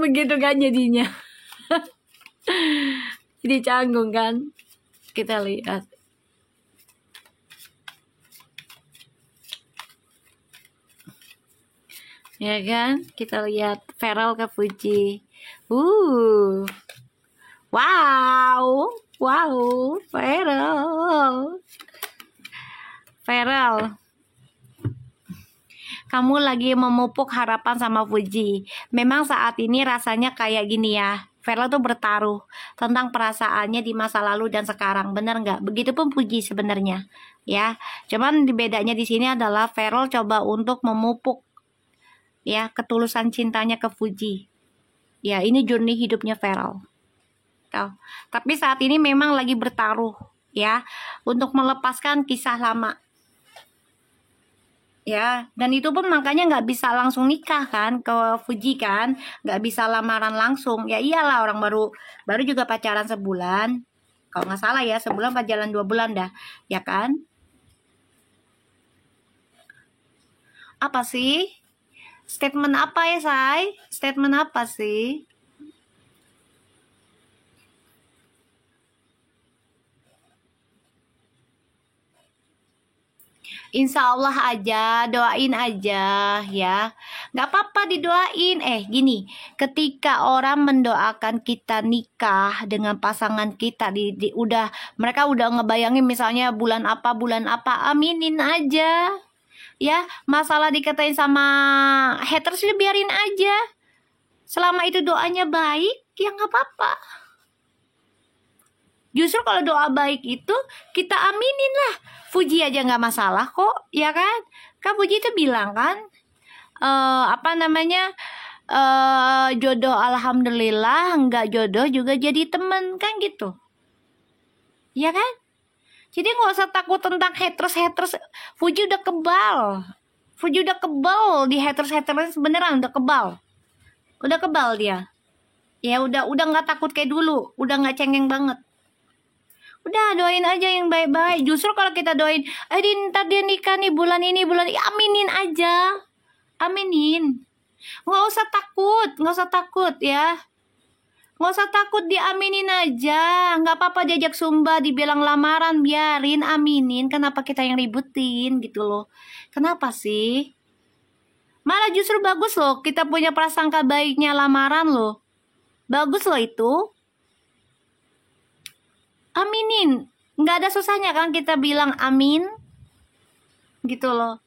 Begitu kan jadinya. Jadi canggung kan? Kita lihat. Ya kan? Kita lihat Feral ke Fuji. Wow. Wow, Feral. Kamu lagi memupuk harapan sama Fuji. Memang saat ini rasanya kayak gini ya. Feral tuh bertaruh tentang perasaannya di masa lalu dan sekarang. Bener nggak? Begitupun Fuji sebenarnya. Ya, cuman bedanya di sini adalah Feral coba untuk memupuk ya ketulusan cintanya ke Fuji. Ya, ini journey hidupnya Feral. Tapi saat ini memang lagi bertaruh ya untuk melepaskan kisah lama. Ya, dan itu pun makanya nggak bisa langsung nikah kan ke Fuji kan, nggak bisa lamaran langsung. Ya iyalah, orang baru juga pacaran sebulan, kalau nggak salah ya, sebulan pacaran 2 bulan dah, ya kan? Apa sih? Statement apa ya, Say? Statement apa sih? Insya Allah aja, doain aja ya. Nggak apa-apa didoain. Gini, ketika orang mendoakan kita nikah dengan pasangan kita, mereka udah ngebayangin misalnya bulan apa, aminin aja. Ya, masalah dikatain sama haters udah biarin aja. Selama itu doanya baik, ya nggak apa-apa. Justru kalau doa baik itu kita aminin lah. Fuji aja nggak masalah kok, ya kan? Kan Fuji itu bilang kan, jodoh alhamdulillah, nggak jodoh juga jadi temen kan gitu, ya kan? Jadi nggak usah takut tentang haters. Fuji udah kebal di haters beneran udah kebal dia. Ya udah nggak takut kayak dulu, udah nggak cengeng banget. Udah doain aja yang baik-baik. Justru kalau kita doain, ntar dia nikah nih bulan ini, aminin aja. Aminin. Nggak usah takut ya. Nggak usah takut, diaminin aja. Nggak apa-apa diajak sumba, dibilang lamaran, biarin, aminin. Kenapa kita yang ributin gitu loh. Kenapa sih? Malah justru bagus loh, kita punya prasangka baiknya lamaran loh. Bagus loh itu. Aminin, nggak ada susahnya kan kita bilang amin, gitu loh.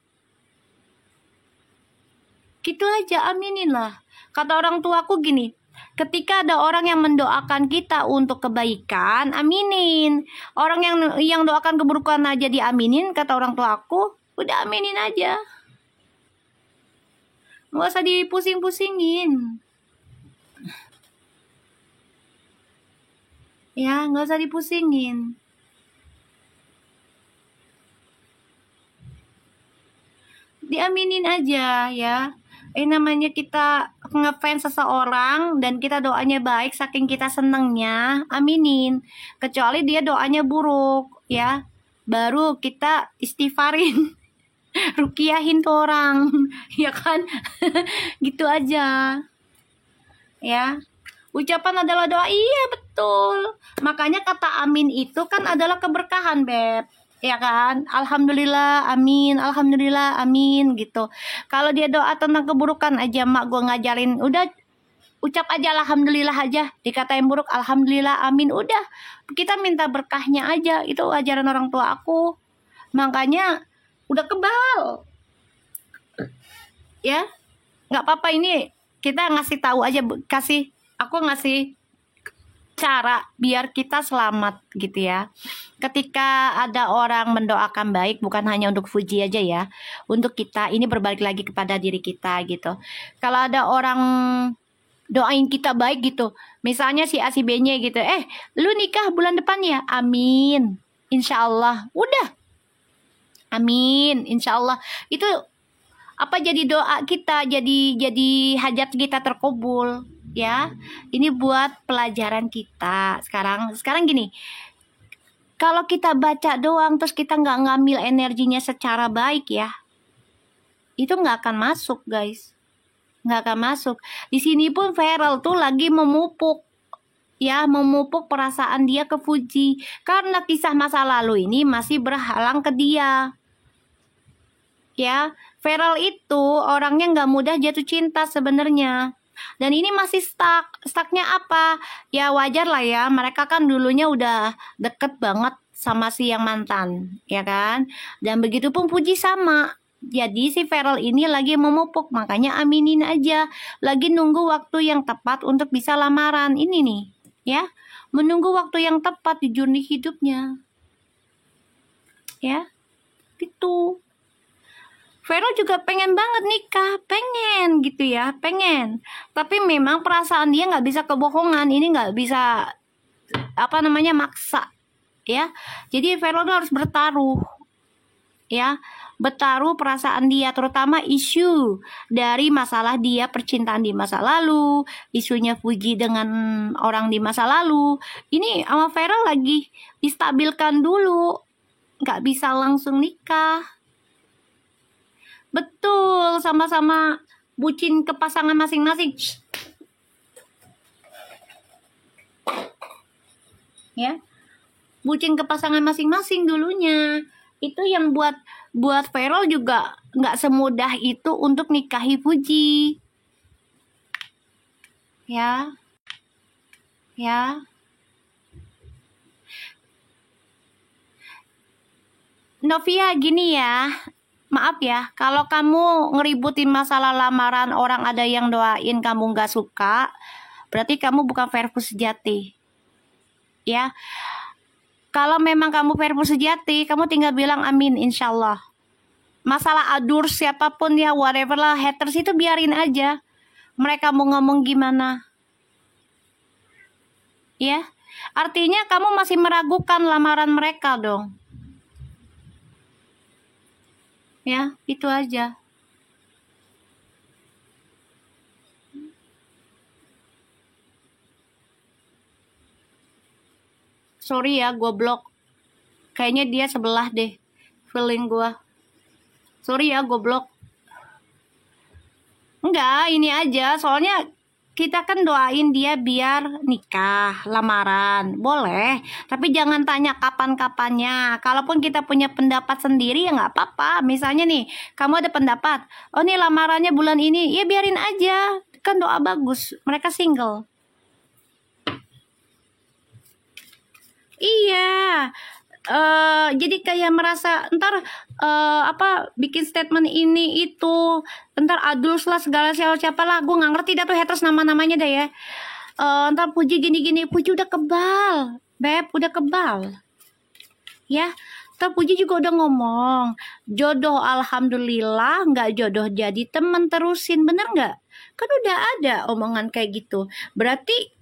Gitu aja, aminin lah. Kata orang tuaku gini, ketika ada orang yang mendoakan kita untuk kebaikan, aminin. Orang yang doakan keburukan aja diaminin, kata orang tuaku, udah aminin aja. Nggak usah dipusing-pusingin. Ya, nggak usah dipusingin. Diaminin aja ya. Namanya kita ngefans seseorang dan kita doanya baik, saking kita senengnya, aminin. Kecuali dia doanya buruk ya, baru kita istighfarin. Rukiahin tuh orang. Ya kan? Gitu aja ya. Ucapan adalah doa, iya betul. Makanya kata amin itu kan adalah keberkahan, Beb. Ya kan? Alhamdulillah, amin. Alhamdulillah, amin gitu. Kalau dia doa tentang keburukan aja, mak gue ngajarin, udah ucap aja alhamdulillah aja. Dikatain buruk, alhamdulillah, amin. Udah, kita minta berkahnya aja. Itu ajaran orang tua aku. Makanya udah kebal. Ya, nggak apa-apa, ini kita ngasih tahu aja, aku ngasih cara biar kita selamat gitu ya. Ketika ada orang mendoakan baik, bukan hanya untuk Fuji aja ya, untuk kita, ini berbalik lagi kepada diri kita gitu. Kalau ada orang doain kita baik gitu. Misalnya si A si B-nya gitu, lu nikah bulan depan ya? Amin. Insya Allah. Udah. Amin. Insya Allah. Itu apa jadi doa kita, jadi hajat kita terkabul ya. Ini buat pelajaran kita sekarang gini, kalau kita baca doang terus kita nggak ngambil energinya secara baik ya, itu nggak akan masuk guys, nggak akan masuk. Di sini pun Feral tuh lagi memupuk perasaan dia ke Fuji karena kisah masa lalu ini masih berhalang ke dia ya. Feral itu orangnya nggak mudah jatuh cinta sebenarnya, dan ini masih stucknya apa ya, wajar lah ya, mereka kan dulunya udah deket banget sama si yang mantan ya kan, dan begitu pun Fuji sama. Jadi si Feral ini lagi memupuk, makanya aminin aja, lagi nunggu waktu yang tepat untuk bisa lamaran ini nih ya, menunggu waktu yang tepat di journey hidupnya ya gitu. Vero juga pengen banget nikah, pengen gitu ya, pengen. Tapi memang perasaan dia nggak bisa kebohongan, ini nggak bisa maksa ya. Jadi Vero harus bertaruh ya, bertaruh perasaan dia, terutama isu dari masalah dia percintaan di masa lalu, isunya Fuji dengan orang di masa lalu. Ini sama Vero lagi distabilkan dulu, nggak bisa langsung nikah. Betul, sama-sama bucin ke pasangan masing-masing. Ya. Bucin ke pasangan masing-masing dulunya. Itu yang buat Feral juga nggak semudah itu untuk nikahi Fuji. Ya. Ya. Novia gini ya. Maaf ya, kalau kamu ngeributin masalah lamaran orang, ada yang doain kamu nggak suka, berarti kamu bukan Verpus sejati. Ya, kalau memang kamu Verpus sejati, kamu tinggal bilang amin, insya Allah. Masalah adur siapapun ya, whatever lah, haters itu biarin aja. Mereka mau ngomong gimana. Ya, artinya kamu masih meragukan lamaran mereka dong. Ya, itu aja. Sorry ya, gue blok. Kayaknya dia sebelah deh, feeling gue. Sorry ya, gue blok. Enggak, ini aja. Soalnya kita kan doain dia biar nikah, lamaran. Boleh, tapi jangan tanya kapan-kapannya. Kalaupun kita punya pendapat sendiri ya nggak apa-apa. Misalnya nih, kamu ada pendapat, oh nih lamarannya bulan ini, ya biarin aja. Kan doa bagus, mereka single. Iya, jadi kayak merasa ntar bikin statement ini itu, ntar adults lah segala siapa lah, gue nggak ngerti dah tuh haters nama-namanya dah ya. Ntar Puji gini-gini, Puji udah kebal, Beb, udah kebal. Ya, ntar Puji juga udah ngomong, jodoh alhamdulillah, nggak jodoh jadi temen terusin, bener nggak? Kan udah ada omongan kayak gitu, berarti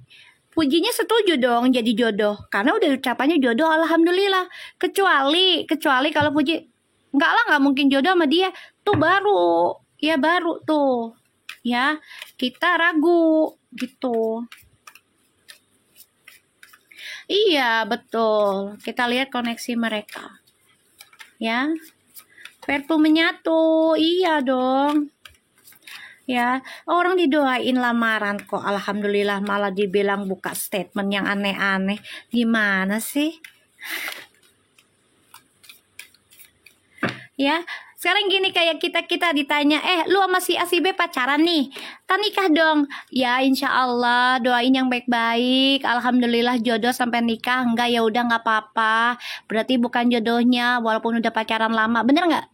Pujinya setuju dong jadi jodoh, karena udah ucapannya jodoh alhamdulillah. Kecuali kalau Puji nggak mungkin jodoh sama dia, tuh baru tuh ya kita ragu gitu. Iya betul, kita lihat koneksi mereka ya, Vertu menyatu, iya dong. Ya, orang didoain lamaran kok, alhamdulillah malah dibilang buka statement yang aneh-aneh. Gimana sih? Ya, sekarang gini, kayak kita ditanya, lu sama si A si B pacaran nih, tak nikah dong. Ya insya Allah doain yang baik-baik, alhamdulillah jodoh sampai nikah. Enggak ya udah nggak apa-apa, berarti bukan jodohnya walaupun udah pacaran lama, bener nggak?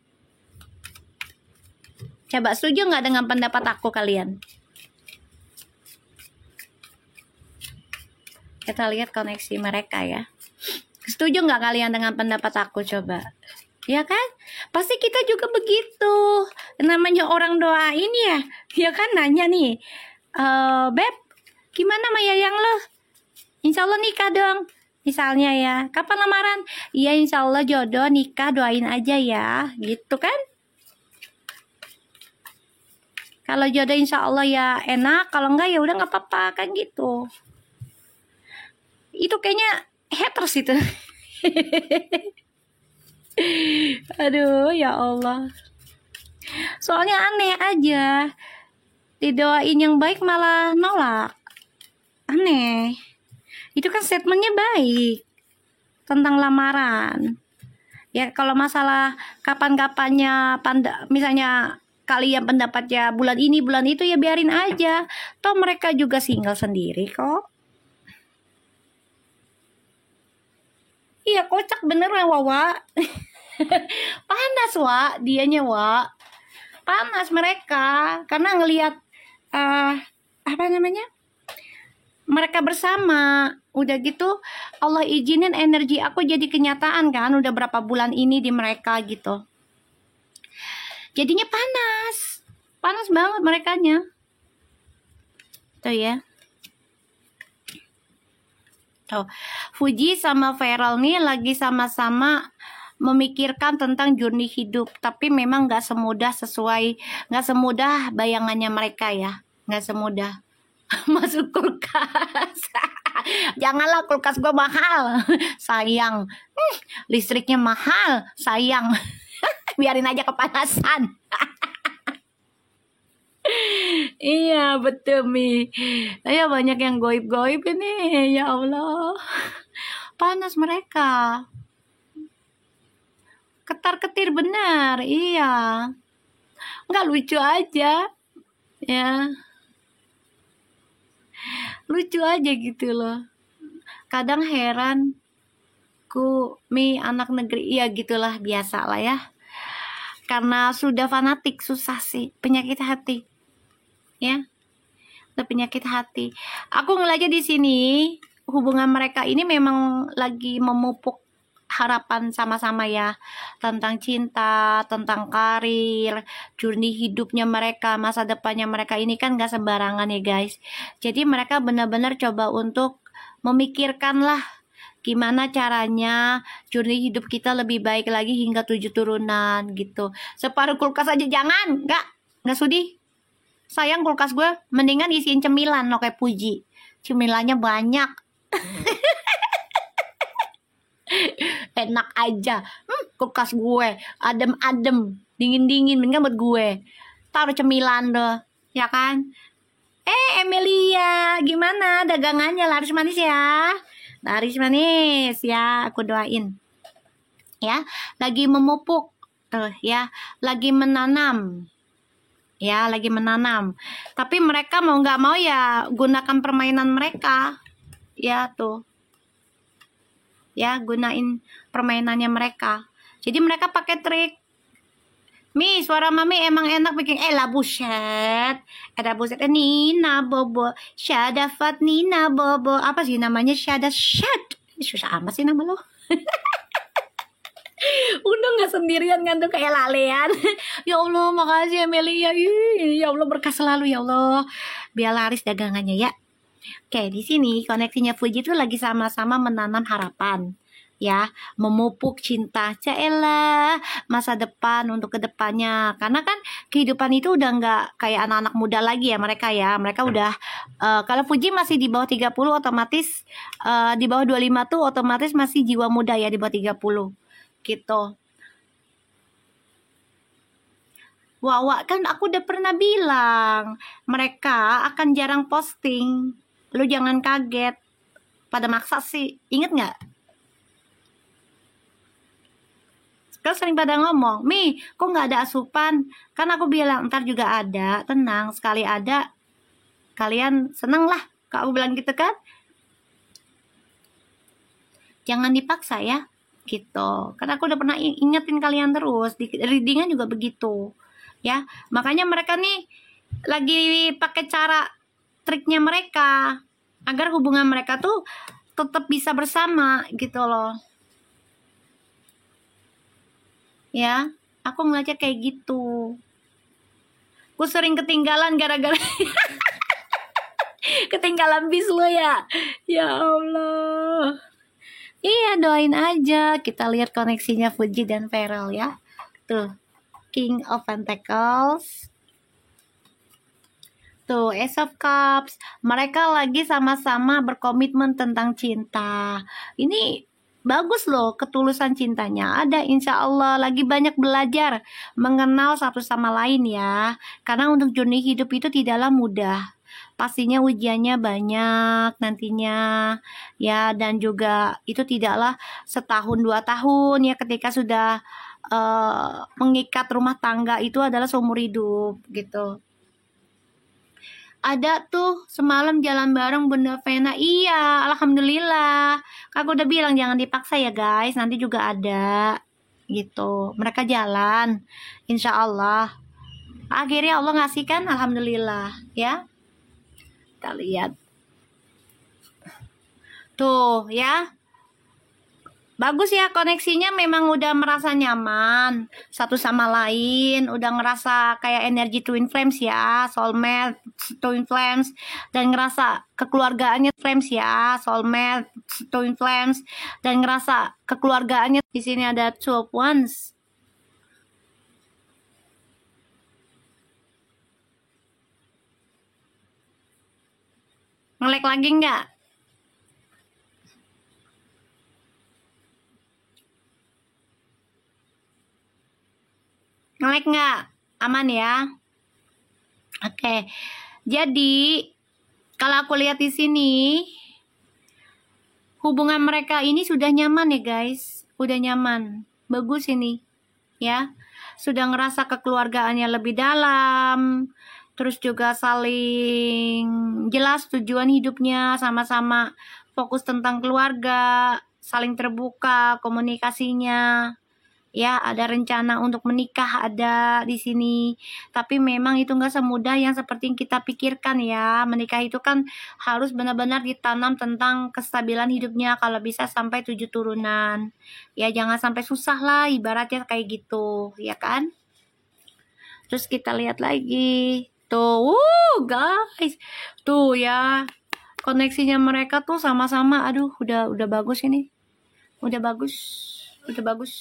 Coba setuju nggak dengan pendapat aku kalian? Kita lihat koneksi mereka ya. Setuju nggak kalian dengan pendapat aku? Coba. Ya kan? Pasti kita juga begitu. Namanya orang doain ya. Ya kan nanya nih. Beb, gimana sama Yayang lo? Insya Allah nikah dong. Misalnya ya, kapan lamaran? Iya insya Allah jodoh nikah, doain aja ya, gitu kan? Kalau jodoh insya Allah ya enak, kalau enggak ya udah nggak apa-apa kan gitu. Itu kayaknya haters itu. Aduh ya Allah. Soalnya aneh aja. Didoain yang baik malah nolak. Aneh. Itu kan statementnya baik tentang lamaran. Ya kalau masalah kapan-kapannya misalnya kalian pendapatnya bulan ini bulan itu ya biarin aja. Toh mereka juga single sendiri kok. Iya kocak bener ya Wawa. Panas Wa, dianya Wa. Panas mereka karena ngelihat apa namanya? Mereka bersama. Udah gitu Allah izinin energi aku jadi kenyataan kan, udah berapa bulan ini di mereka gitu. Jadinya panas. Panas banget merekanya. Tuh ya. Tuh. Fuji sama Feral nih lagi sama-sama memikirkan tentang journey hidup, tapi memang nggak semudah bayangannya mereka ya, nggak semudah masuk kulkas. Janganlah, kulkas gue mahal. Sayang. Listriknya mahal. Sayang. Biarin aja kepanasan. Iya betul Mi. Ya banyak yang goib-goib ini. Ya Allah. Panas mereka. Ketar-ketir benar. Iya. Nggak lucu aja. Ya. Lucu aja gitu loh. Kadang heran. Mi anak negeri. Iya gitulah, biasa lah ya. Karena sudah fanatik, susah sih. Penyakit hati. Ya. Udah penyakit hati. Aku ngeliatnya di sini hubungan mereka ini memang lagi memupuk harapan sama-sama ya, tentang cinta, tentang karir, journey hidupnya mereka, masa depannya mereka ini kan gak sembarangan ya guys. Jadi mereka benar-benar coba untuk memikirkan lah gimana caranya journey hidup kita lebih baik lagi hingga 7 turunan gitu. Separuh kulkas aja jangan, nggak sudi. Sayang kulkas gue, mendingan isiin cemilan lo kayak Puji. Cemilannya banyak. Enak aja. Kulkas gue adem-adem, dingin-dingin, mendingan buat gue. Taruh cemilan deh, ya kan? Emilia, gimana dagangannya? Laris manis ya? Laris manis ya, aku doain. Ya, lagi memupuk tuh ya, lagi menanam. Ya, lagi menanam. Tapi mereka mau nggak mau ya gunakan permainan mereka. Ya, tuh. Ya, gunain permainannya mereka. Jadi mereka pakai trik. Mi, suara mami emang enak bikin lah buset. Buset. Nina Bobo. Syadafat Nina Bobo. Apa sih namanya? Syad. Susah amat sih nama lo. Udah nggak sendirian ngantuk kayak lalean. Ya Allah, makasih Amelia. Ya Allah, berkah selalu ya Allah. Biar laris dagangannya ya. Oke, di sini koneksinya Fuji tuh lagi sama-sama menanam harapan. Ya, memupuk cinta, Caela, masa depan untuk kedepannya. Karena kan kehidupan itu udah nggak kayak anak-anak muda lagi ya mereka ya. Mereka udah, kalau Fuji masih di bawah 30 otomatis, di bawah 25 tuh otomatis masih jiwa muda ya di bawah 30. Gitu. Wawa kan aku udah pernah bilang mereka akan jarang posting. Lu jangan kaget. Pada maksa sih. Ingat nggak? Sekarang sering pada ngomong, Mi, kok nggak ada asupan? Kan aku bilang ntar juga ada. Tenang, sekali ada kalian seneng lah. Kak aku bilang gitu kan. Jangan dipaksa ya. Gitu. Karena aku udah pernah ingetin kalian terus. Di readingan juga begitu. Ya, makanya mereka nih lagi pakai cara triknya mereka agar hubungan mereka tuh tetap bisa bersama gitu loh. Ya, aku ngeliatnya kayak gitu. Gue sering ketinggalan gara-gara Ketinggalan bis lo ya. Ya Allah. Iya, doain aja. Kita lihat koneksinya Fuji dan Feral ya. Tuh, King of Pentacles. Tuh, Ace of Cups. Mereka lagi sama-sama berkomitmen tentang cinta. Ini bagus loh ketulusan cintanya. Ada, insya Allah lagi banyak belajar mengenal satu sama lain ya. Karena untuk journey hidup itu tidaklah mudah. Pastinya ujiannya banyak nantinya ya, dan juga itu tidaklah setahun 2 tahun ya, ketika sudah mengikat rumah tangga itu adalah seumur hidup gitu. Ada tuh semalam jalan bareng Bunda Vena. Iya, alhamdulillah. Aku udah bilang jangan dipaksa ya guys, nanti juga ada gitu. Mereka jalan, insya Allah. Akhirnya Allah ngasih kan, alhamdulillah ya. Kita lihat. Tuh ya. Bagus ya, koneksinya memang udah merasa nyaman satu sama lain, udah ngerasa kayak energi twin flames ya, soulmate twin flames, dan ngerasa kekeluargaannya flames ya, soulmate twin flames, dan ngerasa kekeluargaannya. Di sini ada two of wands. Ngelek lagi nggak? Ngelek nggak? Aman ya? Oke. Jadi kalau aku lihat di sini, hubungan mereka ini sudah nyaman ya guys. Udah nyaman. Bagus ini. Ya. Sudah ngerasa kekeluargaannya lebih dalam. Terus juga saling jelas tujuan hidupnya, sama-sama fokus tentang keluarga, saling terbuka komunikasinya. Ya, ada rencana untuk menikah ada di sini. Tapi memang itu nggak semudah yang seperti yang kita pikirkan ya. Menikah itu kan harus benar-benar ditanam tentang kestabilan hidupnya, kalau bisa sampai 7 turunan. Ya, jangan sampai susah lah ibaratnya kayak gitu, ya kan? Terus kita lihat lagi. Tuh, guys. Tuh ya. Koneksinya mereka tuh sama-sama, aduh, udah bagus ini. Udah bagus. Udah bagus.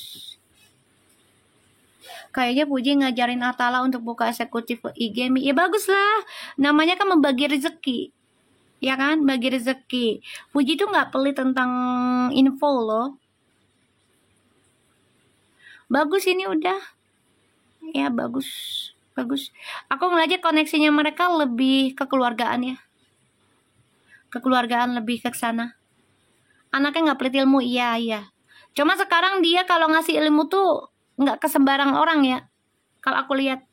Kayaknya Puji ngajarin Atala untuk buka eksekutif IG. Ya bagus lah. Namanya kan membagi rezeki. Ya kan? Bagi rezeki. Puji tuh nggak pelit tentang info loh. Bagus ini udah. Ya bagus. Bagus. Aku ngeliatnya koneksinya mereka lebih kekeluargaan ya. Kekeluargaan lebih ke sana. Anaknya nggak pelit ilmu. Iya. Cuma sekarang dia kalau ngasih ilmu tuh nggak ke sembarang orang ya, kalau aku lihat.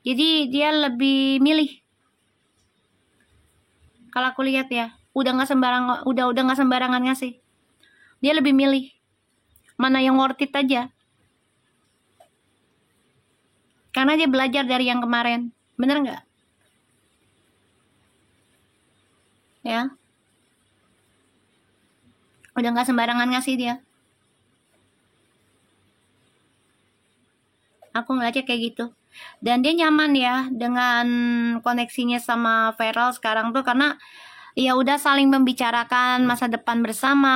Jadi dia lebih milih, kalau aku lihat ya. Udah nggak sembarangan ngasih. Dia lebih milih mana yang worth it aja, karena dia belajar dari yang kemarin. Bener nggak ya? Udah nggak sembarangan ngasih dia. Aku ngeliatnya kayak gitu. Dan dia nyaman ya dengan koneksinya sama Feral sekarang tuh, karena ya udah saling membicarakan masa depan bersama,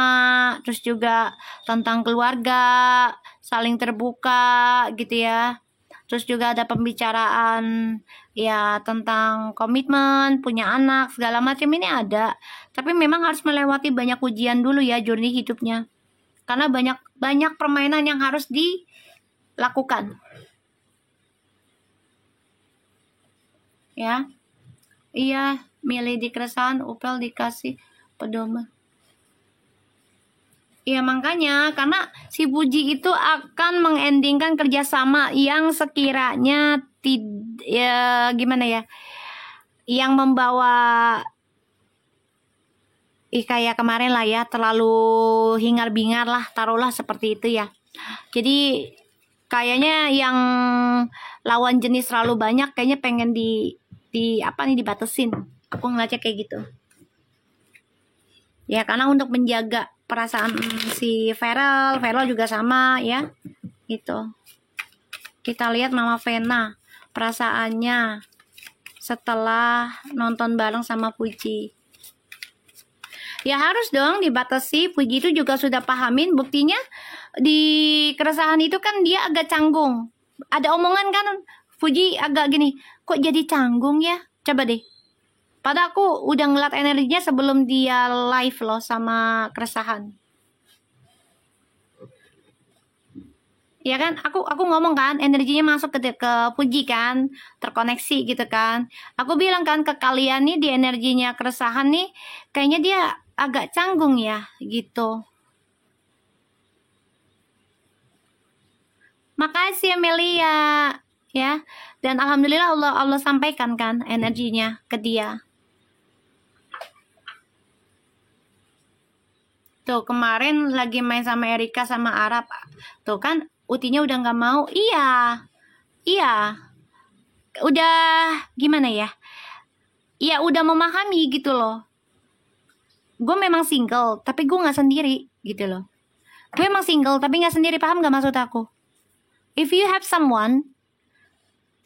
terus juga tentang keluarga, saling terbuka gitu ya. Terus juga ada pembicaraan ya tentang komitmen, punya anak, segala macam ini ada. Tapi memang harus melewati banyak ujian dulu ya journey hidupnya. Karena banyak permainan yang harus dilakukan. Ya. Iya, milih di keresahan, upel dikasih pedoman. Iya makanya, karena si Puji itu akan mengendingkan kerjasama yang sekiranya ya gimana ya, yang membawa kayak kemarin lah ya, terlalu hingar-bingar lah, taruhlah seperti itu ya. Jadi kayaknya yang lawan jenis terlalu banyak, kayaknya pengen dibatasin. Aku ngeliatnya kayak gitu. Ya, karena untuk menjaga perasaan si Feral juga sama ya. Gitu. Kita lihat Mama Vena, perasaannya setelah nonton bareng sama Fuji. Ya harus dong dibatasi. Fuji itu juga sudah pahamin. Buktinya di keresahan itu kan dia agak canggung. Ada omongan kan Fuji agak gini, kok jadi canggung ya? Coba deh. Padahal aku udah ngeliat energinya sebelum dia live loh sama keresahan. Ya kan, aku ngomong kan, energinya masuk ke Fuji kan, terkoneksi gitu kan. Aku bilang kan ke kalian nih di energinya keresahan nih, kayaknya dia agak canggung ya, gitu. Makasih Amelia, ya. Dan alhamdulillah Allah sampaikan kan energinya ke dia. Tuh kemarin lagi main sama Erika sama Arab, tuh kan Utinya udah nggak mau. Iya, udah gimana ya? Iya udah memahami gitu loh. Gue memang single, tapi gue nggak sendiri gitu loh. Gue emang single, tapi nggak sendiri, paham nggak maksud aku? If you have someone,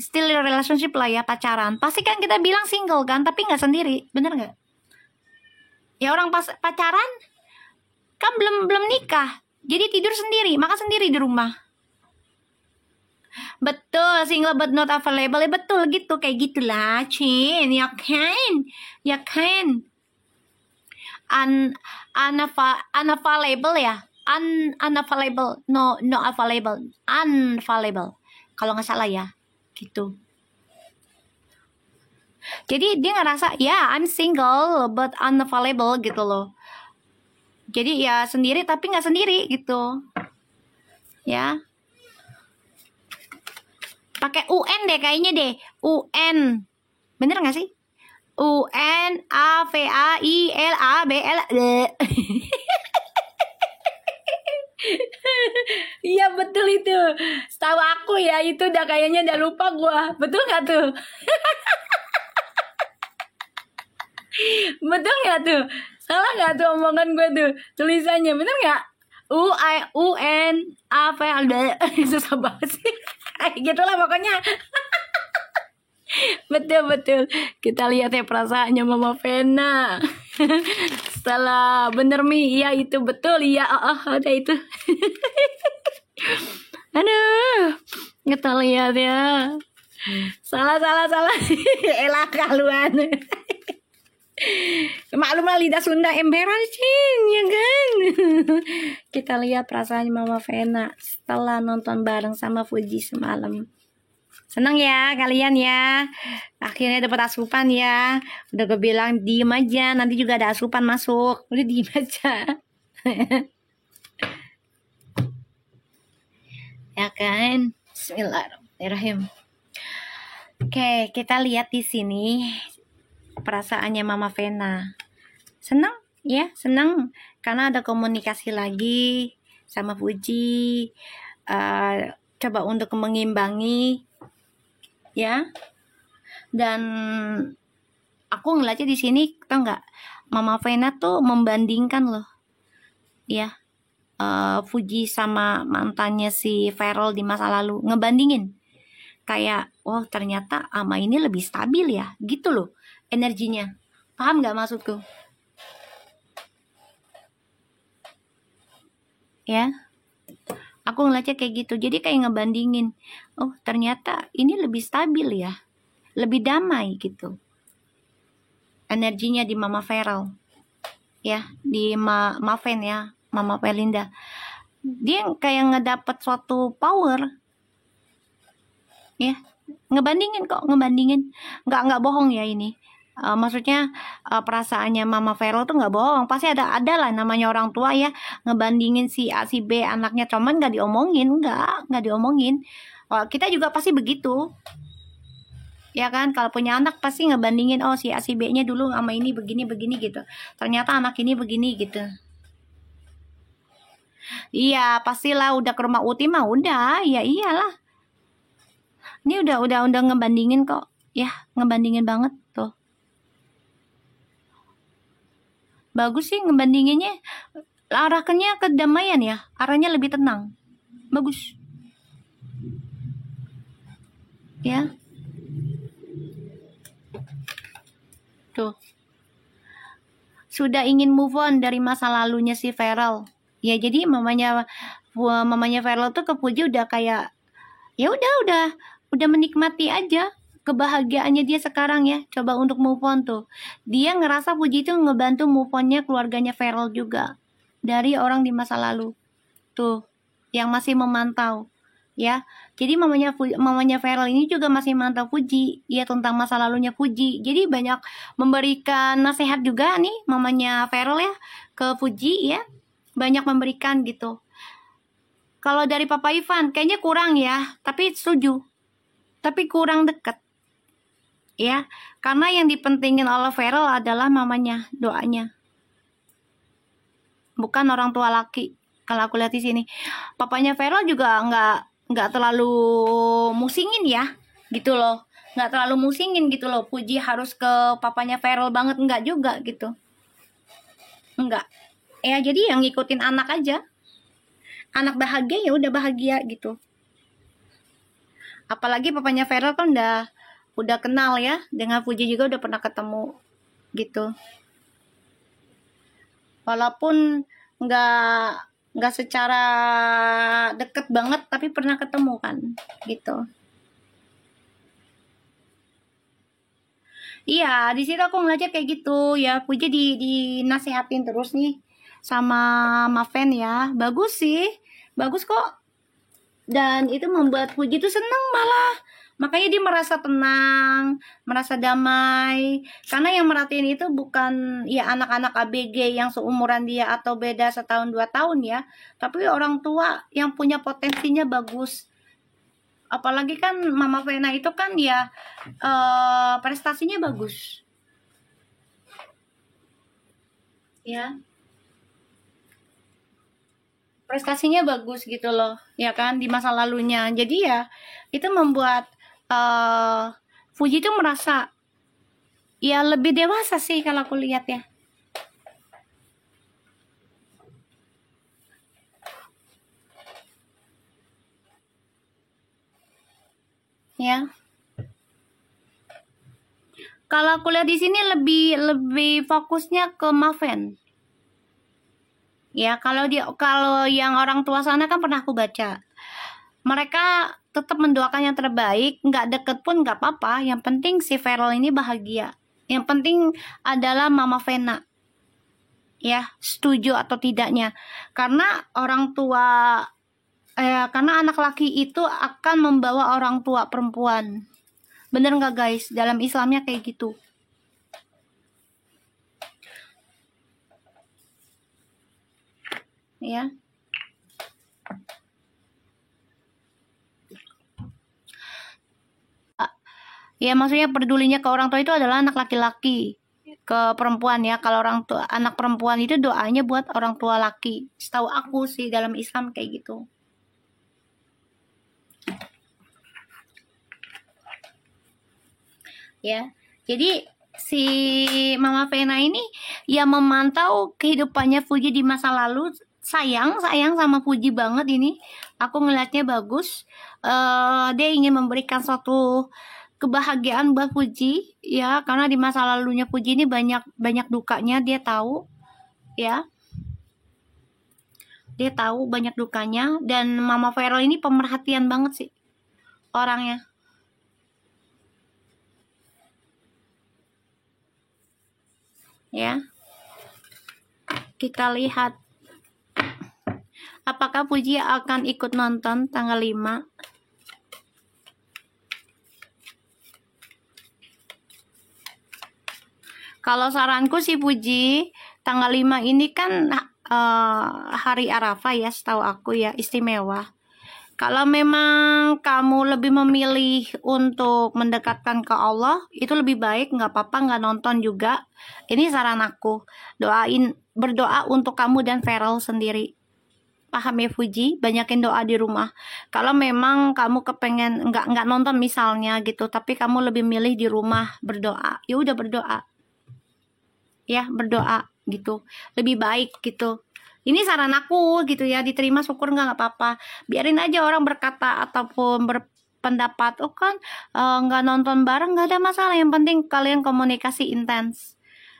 still in a relationship lah ya, pacaran, pasti kan kita bilang single kan, tapi nggak sendiri, bener nggak? Ya orang pas pacaran kan belum nikah, jadi tidur sendiri, makan sendiri di rumah. Betul, single but not available. Ya betul gitu, kayak gitulah, Chin. Ya kan. Unavailable ya. Unavailable. No available. Unavailable. Kalau nggak salah ya, gitu. Jadi dia ngerasa, ya I'm single but unavailable gitu loh. Jadi ya sendiri tapi nggak sendiri gitu. Ya. Pakai UN deh kayaknya deh. UN. Bener gak sih? UNAVAILABL. Iya betul itu. Setahu aku ya itu udah kayaknya udah lupa gua. Betul gak tuh? Betul gak tuh? Salah gak tuh omongan gue tuh? Tulisannya bener gak? UNAVAIL. Susah banget sih. Gitulah pokoknya. Betul. Kita lihat ya perasaannya Mama Vena. Setelah bener Mi, iya itu betul, iya, ada itu. Aduh, kita lihat ya. Salah. Elah kaluan. Maklumlah lidah Sunda emberan Cin, ya kan. Kita lihat perasaannya Mama Vena setelah nonton bareng sama Fuji semalam. Senang ya kalian ya. Akhirnya dapat asupan ya. Udah gue bilang diem aja, nanti juga ada asupan masuk. Udah diem aja. Ya kan? Bismillahirrahmanirrahim. Oke, kita lihat di sini perasaannya Mama Vena. Senang ya, senang karena ada komunikasi lagi sama Fuji. Coba untuk mengimbangi ya. Dan aku ngeliatnya di sini, tau nggak, Mama Vena tuh membandingkan loh ya, Fuji sama mantannya si Feral di masa lalu, ngebandingin kayak, oh ternyata ama ini lebih stabil ya, gitu loh energinya. Paham nggak maksudku? Ya, aku ngeliatnya kayak gitu. Jadi kayak ngebandingin, oh ternyata ini lebih stabil ya, lebih damai gitu energinya di Mama Feral ya, di Maven ya, Mama Pelinda. Dia kayak ngedapet suatu power ya, ngebandingin nggak bohong ya ini. Maksudnya perasaannya Mama Feral tuh nggak bohong, pasti ada lah namanya orang tua ya, ngebandingin si A si B anaknya, cuman nggak diomongin. Kita juga pasti begitu ya kan, kalau punya anak pasti ngebandingin, oh si A si B nya dulu sama ini begini gitu, ternyata anak ini begini gitu. Iya pastilah, udah ke rumah Uti mah udah, ya iyalah, ini udah ngebandingin kok ya, ngebandingin banget tuh. Bagus sih ngebandinginnya, arahnya kedamaian ya, arahnya lebih tenang, bagus ya. Tuh, sudah ingin move on dari masa lalunya si Feral. Ya jadi mamanya Feral tuh ke Puji udah kayak ya udah menikmati aja kebahagiaannya dia sekarang ya. Coba untuk move on tuh. Dia ngerasa Puji itu ngebantu move onnya keluarganya Feral juga dari orang di masa lalu. Tuh, yang masih memantau ya. Jadi mamanya Feral ini juga masih mantau Puji ya tentang masa lalunya Puji. Jadi banyak memberikan nasihat juga nih mamanya Feral ya ke Puji ya. Banyak memberikan gitu. Kalau dari Papa Ivan kayaknya kurang ya, tapi setuju. Tapi kurang deket ya. Karena yang dipentingin oleh Feral adalah mamanya, doanya. Bukan orang tua laki. Kalau aku lihat di sini, papanya Feral juga nggak terlalu musingin ya, gitu loh. Nggak terlalu musingin gitu loh. Puji harus ke papanya Feral banget, nggak juga gitu. Nggak. Ya jadi yang ngikutin anak aja. Anak bahagia ya udah bahagia gitu. Apalagi papanya Feral kan udah kenal ya, dengan Puji juga udah pernah ketemu gitu. Walaupun nggak secara deket banget tapi pernah ketemu kan gitu. Iya, di situ aku ngeliatnya kayak gitu ya. Puji dinasihatin terus nih sama Maven ya. Bagus sih, bagus kok. Dan itu membuat Puji tuh seneng malah. Makanya dia merasa tenang, merasa damai. Karena yang merhatiin itu bukan ya anak-anak ABG yang seumuran dia atau beda setahun 2 tahun ya. Tapi orang tua yang punya potensinya bagus. Apalagi kan Mama Vena itu kan ya prestasinya bagus. Ya. Prestasinya bagus gitu loh, ya kan di masa lalunya. Jadi ya itu membuat Fuji tuh merasa ya lebih dewasa sih kalau aku lihat ya. Ya. Kalau aku lihat di sini lebih fokusnya ke Maven. Ya, kalau yang orang tua sana kan pernah aku baca. Mereka tetap mendoakan yang terbaik, nggak deket pun nggak apa-apa. Yang penting si Feral ini bahagia. Yang penting adalah Mama Vena. Ya, setuju atau tidaknya. Karena karena anak laki itu akan membawa orang tua perempuan. Bener nggak guys? Dalam Islamnya kayak gitu. Ya. Ya maksudnya pedulinya ke orang tua itu adalah anak laki-laki ke perempuan ya. Kalau anak perempuan itu doanya buat orang tua laki. Setahu aku sih dalam Islam kayak gitu. Ya. Jadi si Mama Vena ini ya memantau kehidupannya Fuji di masa lalu. Sayang sama Fuji banget ini. Aku ngeliatnya bagus. Dia ingin memberikan suatu kebahagiaan buat Fuji ya, karena di masa lalunya Fuji ini banyak dukanya, dia tahu ya. Dia tahu banyak dukanya, dan Mama Feral ini pemerhatian banget sih orangnya. Ya. Kita lihat apakah Fuji akan ikut nonton tanggal 5. Kalau saranku sih Puji, tanggal 5 ini kan hari Arafah ya, setahu aku ya, istimewa. Kalau memang kamu lebih memilih untuk mendekatkan ke Allah, itu lebih baik, nggak apa-apa nggak nonton juga. Ini saran aku, berdoa untuk kamu dan Feral sendiri. Paham ya Fuji, banyakin doa di rumah. Kalau memang kamu kepengen nggak nonton misalnya gitu, tapi kamu lebih milih di rumah berdoa, ya udah berdoa. Ya berdoa gitu, lebih baik gitu. Ini saran aku gitu ya, diterima syukur nggak apa-apa. Biarin aja orang berkata ataupun pendapat, oh kan nggak nonton bareng nggak ada masalah, yang penting kalian komunikasi intens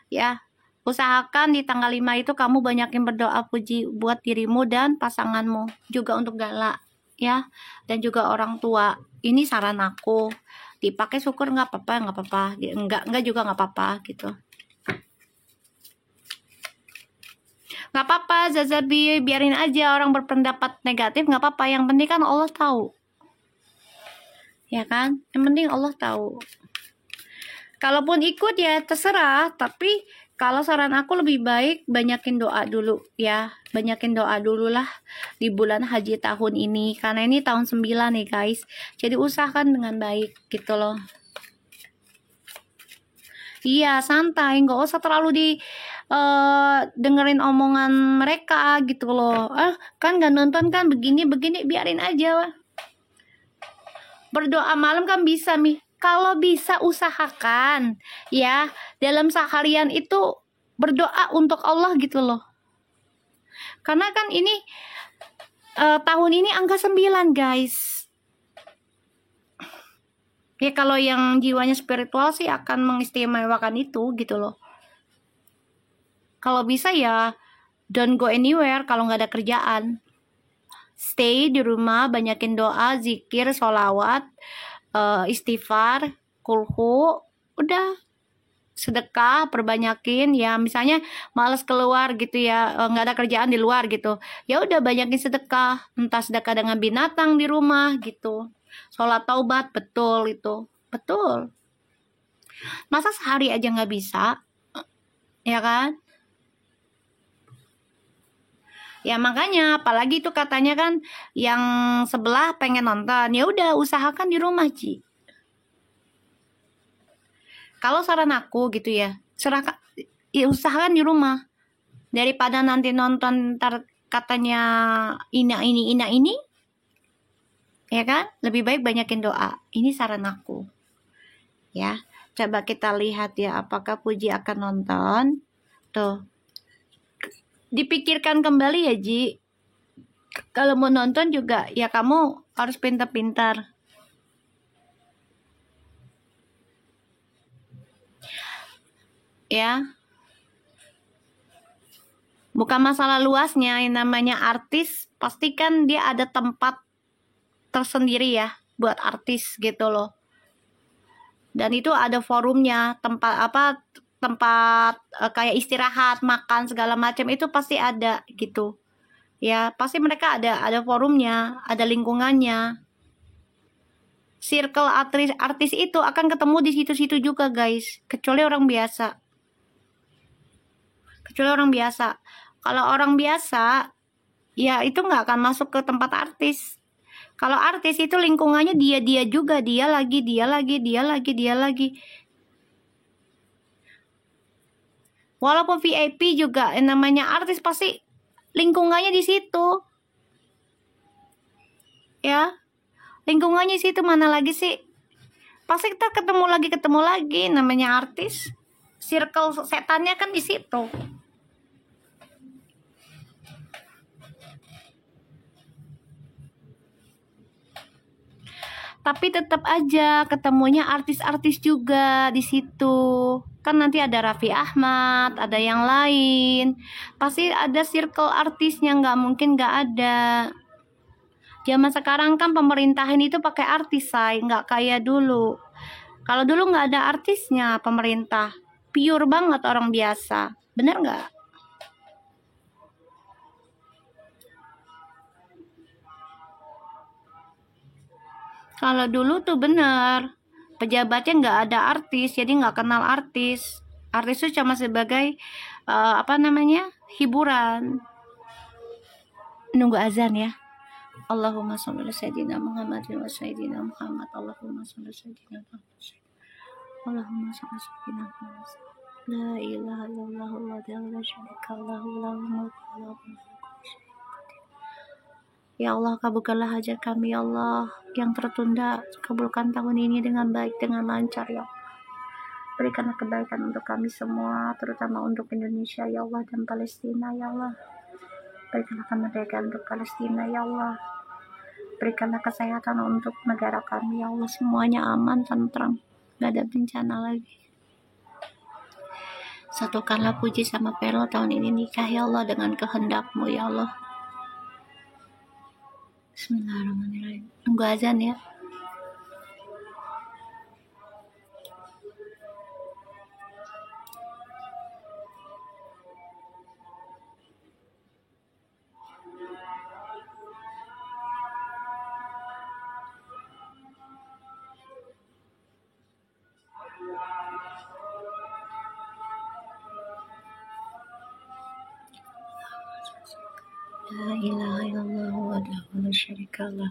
ya. Usahakan di tanggal 5 itu kamu banyakin berdoa puji buat dirimu dan pasanganmu, juga untuk galak ya, dan juga orang tua. Ini saran aku, dipakai syukur nggak apa-apa, enggak juga nggak apa-apa gitu. Nggak apa-apa Zazabi, biarin aja orang berpendapat negatif, nggak apa-apa, yang penting kan Allah tahu ya kan, yang penting Allah tahu. Kalaupun ikut ya terserah, tapi kalau saran aku lebih baik banyakin doa dulu ya, banyakin doa dulu lah di bulan haji tahun ini, karena ini tahun 9 nih guys, jadi usahakan dengan baik gitu loh. Iya santai, nggak usah terlalu di dengerin omongan mereka gitu loh. Kan nggak nonton kan begini biarin aja lah. Berdoa malam kan bisa Mi, kalau bisa usahakan ya dalam seharian itu berdoa untuk Allah gitu loh, karena kan ini tahun ini angka 9 guys ya. Kalau yang jiwanya spiritual sih akan mengistimewakan itu gitu loh. Kalau bisa ya don't go anywhere kalau nggak ada kerjaan, stay di rumah, banyakin doa, zikir, sholawat, istighfar, kulhu, udah. Sedekah perbanyakin ya, misalnya males keluar gitu ya, nggak ada kerjaan di luar gitu, ya udah banyakin sedekah, entah sedekah dengan binatang di rumah gitu, sholat taubat, betul itu betul. Masa sehari aja nggak bisa ya kan ya, makanya apalagi itu katanya kan yang sebelah pengen nonton, ya udah usahakan di rumah Ci. Kalau saran aku gitu ya, usahakan di rumah daripada nanti nonton ntar katanya ini ya kan, lebih baik banyakin doa. Ini saran aku ya. Coba kita lihat ya apakah Puji akan nonton tuh, dipikirkan kembali ya Ji. Kalau mau nonton juga ya kamu harus pintar-pintar ya. Bukan masalah luasnya, yang namanya artis pastikan dia ada tempat tersendiri ya buat artis gitu loh, dan itu ada forumnya, tempat kayak istirahat, makan segala macam itu pasti ada gitu ya, pasti mereka ada forumnya, ada lingkungannya. Circle artis itu akan ketemu di situ-situ juga guys, kecuali orang biasa. Kalau orang biasa ya itu nggak akan masuk ke tempat artis. Kalau artis itu lingkungannya dia juga, dia lagi. Walaupun VIP juga, namanya artis pasti lingkungannya di situ. Ya, lingkungannya di situ, mana lagi sih? Pasti kita ketemu lagi, namanya artis. Circle setannya kan di situ. Tapi tetap aja ketemunya artis-artis juga di situ. Kan nanti ada Raffi Ahmad, ada yang lain. Pasti ada circle artisnya, nggak mungkin nggak ada. Zaman sekarang kan pemerintahan itu pakai artis, say, nggak kayak dulu. Kalau dulu nggak ada artisnya, pemerintah pure banget orang biasa, bener nggak? Kalau dulu tuh bener, pejabatnya nggak ada artis, jadi nggak kenal artis. Artis itu cuma sebagai hiburan. Nunggu azan ya. Allahumma sholli ala sayyidina Muhammadin wa sayyidina Muhammad. Allahumma sholli ala sayyidina Muhammad. Allahumma sholli ala sayyidina Muhammad. La ilaha illallah wahdahu la syarika lahu lahul mulku wa lahul hamdu. Ya Allah, kabulkanlah hajat kami ya Allah yang tertunda, kabulkan tahun ini dengan baik, dengan lancar ya Allah. Berikanlah kebaikan untuk kami semua, terutama untuk Indonesia ya Allah dan Palestina ya Allah. Berikanlah kemerdekaan untuk Palestina ya Allah. Berikanlah kesehatan untuk negara kami ya Allah, semuanya aman, tentram, gak ada bencana lagi. Satukanlah Puji sama Perlo tahun ini nikah ya Allah dengan kehendak-Mu ya Allah. Bismillahirrahmanirrahim. Tunggu azan ya. La ilaha illallah wahdahu la syarika lah.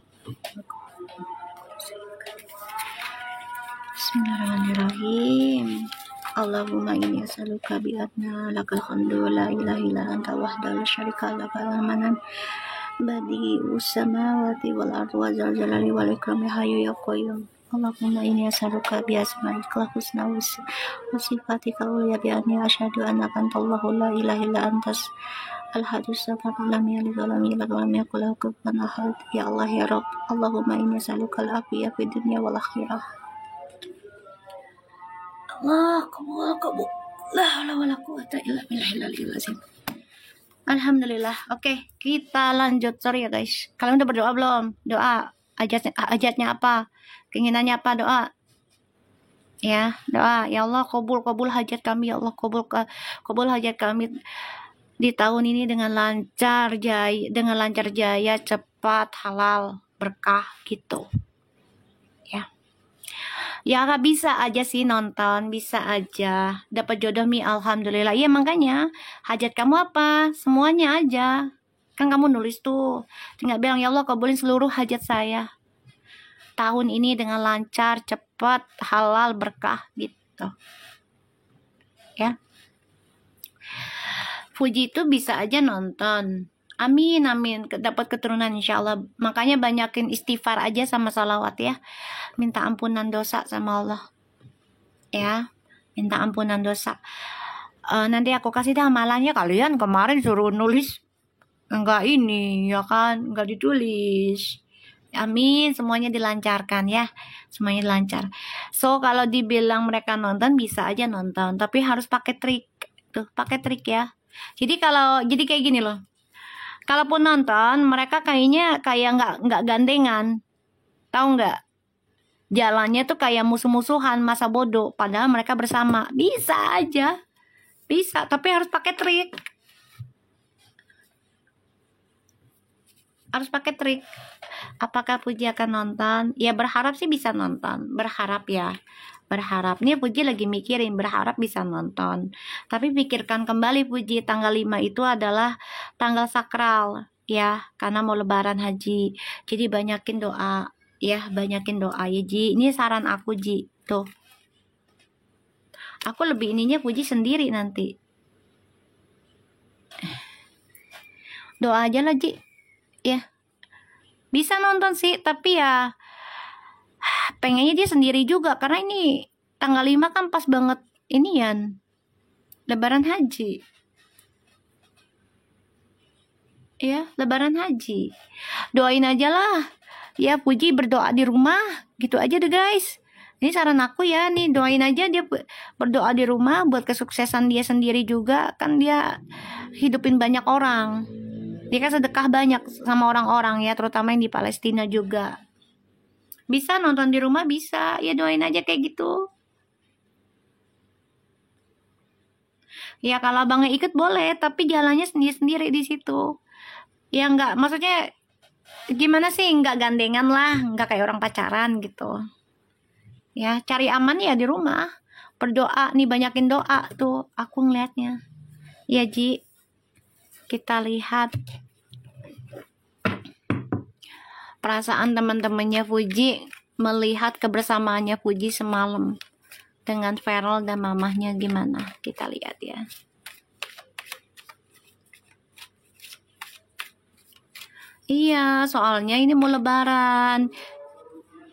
Bismillahirrahmanirrahim. Allahumma inni as'aluka bi anna lakal hamdu la ilaha illa anta wahdahu la syarika laka al-manan badi'us samawati wal ardi wa zal jalali wal ikrami hayyu ya qayyum. Allahumma inni as'aluka bi asma'ikal husna wa sifatikal ulya bi anni asyhadu annaka antallahu la ilaha illa antas al-hadus samad lam yalid wa lam yulad wa lam yakul lahu kufuwan ahad. Ya Allah ya Rabb, Allahumma inni as'aluka al-afiyah fid dunya wal akhirah. Allah kabul. La haula wala quwata illa billahil azim. Alhamdulillah. Oke, kita lanjut. Sorry ya guys. Kalian udah berdoa belum? Doa. Ajatnya apa? Keinginannya apa? Doa. Ya, doa. Ya Allah, kabul hajat kami. Ya Allah, kabul hajat kami di tahun ini dengan lancar jaya, cepat, halal, berkah gitu. Ya gak bisa aja sih nonton, bisa aja dapat jodoh mi, alhamdulillah. Iya makanya hajat kamu apa? Semuanya aja. Kan kamu nulis tuh, tinggal bilang ya Allah kabulin seluruh hajat saya tahun ini dengan lancar, cepat, halal, berkah gitu. Ya. Puji itu bisa aja nonton. Amin, dapat keturunan insya Allah. Makanya banyakin istighfar aja sama salawat ya. Minta ampunan dosa sama Allah. Ya, minta ampunan dosa. Nanti aku kasih dah amalannya. Kalian kemarin suruh nulis enggak ini ya kan, enggak ditulis. Amin, semuanya dilancarkan ya. Semuanya lancar. So, kalau dibilang mereka nonton bisa aja nonton, tapi harus pakai trik. Tuh, pakai trik ya. Jadi kayak gini loh. Kalaupun nonton, mereka kayaknya kayak nggak gandengan, tahu nggak? Jalannya tuh kayak musuh-musuhan, masa bodoh. Padahal mereka bersama. Bisa aja, bisa. Tapi harus pakai trik. Harus pakai trik. Apakah Puji akan nonton? Ya berharap sih bisa nonton. Berharap ya. Berharap. Nih Puji lagi mikirin, berharap bisa nonton. Tapi pikirkan kembali Puji, tanggal 5 itu adalah tanggal sakral ya, karena mau lebaran haji. Jadi banyakin doa ya, banyakin doa ya Ji. Ini saran aku Ji. Tuh. Aku lebih ininya Puji sendiri nanti. Doa aja lah Ji. Ya. Bisa nonton sih, tapi ya pengennya dia sendiri juga, karena ini tanggal 5 kan pas banget inian lebaran haji ya, lebaran haji. Doain aja lah ya Puji, berdoa di rumah gitu aja deh guys. Ini saran aku ya, nih doain aja dia berdoa di rumah buat kesuksesan dia sendiri juga, kan dia hidupin banyak orang, dia kan sedekah banyak sama orang-orang ya, terutama yang di Palestina juga. Bisa nonton di rumah, bisa ya, doain aja kayak gitu ya. Kalau abangnya ikut boleh, tapi jalannya sendiri-sendiri di situ ya. Nggak, maksudnya gimana sih, nggak gandengan lah, nggak kayak orang pacaran gitu ya. Cari aman ya di rumah, berdoa nih, banyakin doa tuh aku ngeliatnya ya Ji. Kita lihat perasaan teman-temannya Puji melihat kebersamaannya Puji semalam dengan Feral dan mamahnya gimana. Kita lihat ya. Iya, soalnya ini mau lebaran.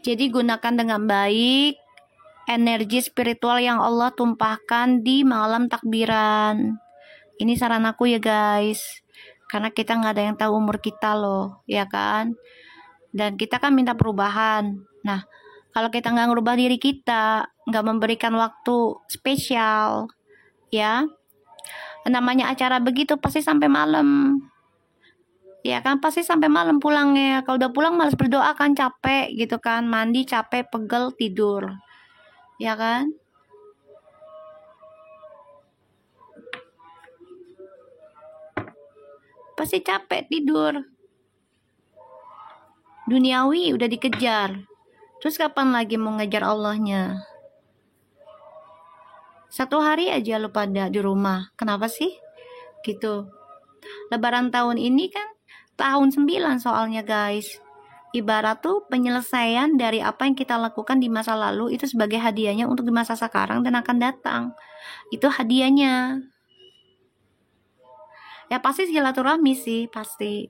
Jadi gunakan dengan baik energi spiritual yang Allah tumpahkan di malam takbiran. Ini saran aku ya guys. Karena kita nggak ada yang tahu umur kita loh, ya kan? Dan kita kan minta perubahan. Nah, kalau kita nggak ngerubah diri kita, nggak memberikan waktu spesial, ya, namanya acara begitu pasti sampai malam. Ya kan, pasti sampai malam pulangnya. Kalau udah pulang malas berdoa kan, capek gitu kan, mandi capek, pegel, tidur. Ya kan? Pasti capek, tidur. Duniawi udah dikejar. Terus kapan lagi mau ngejar Allahnya? Satu hari aja lu pada di rumah. Kenapa sih? Gitu. Lebaran tahun ini kan tahun 9 soalnya guys. Ibarat tuh penyelesaian dari apa yang kita lakukan di masa lalu itu sebagai hadiahnya untuk di masa sekarang dan akan datang. Itu hadiahnya. Ya pasti silaturahmi sih, pasti.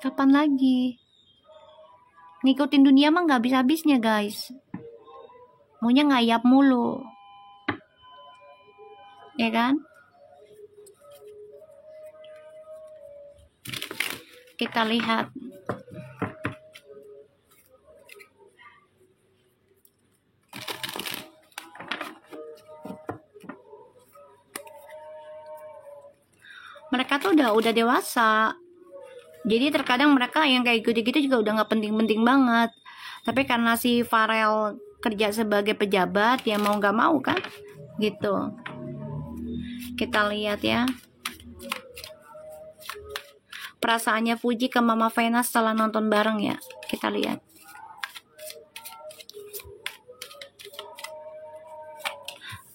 Kapan lagi? Ngikutin dunia mah gak habis-habisnya guys. Maunya ngayap mulu. Ya kan? Kita lihat. Mereka tuh udah dewasa. Jadi terkadang mereka yang kayak gitu-gitu juga udah gak penting-penting banget. Tapi karena si Farel kerja sebagai pejabat, ya mau gak mau kan? Gitu. Kita lihat ya. Perasaannya Fuji ke Mama Vena setelah nonton bareng ya. Kita lihat.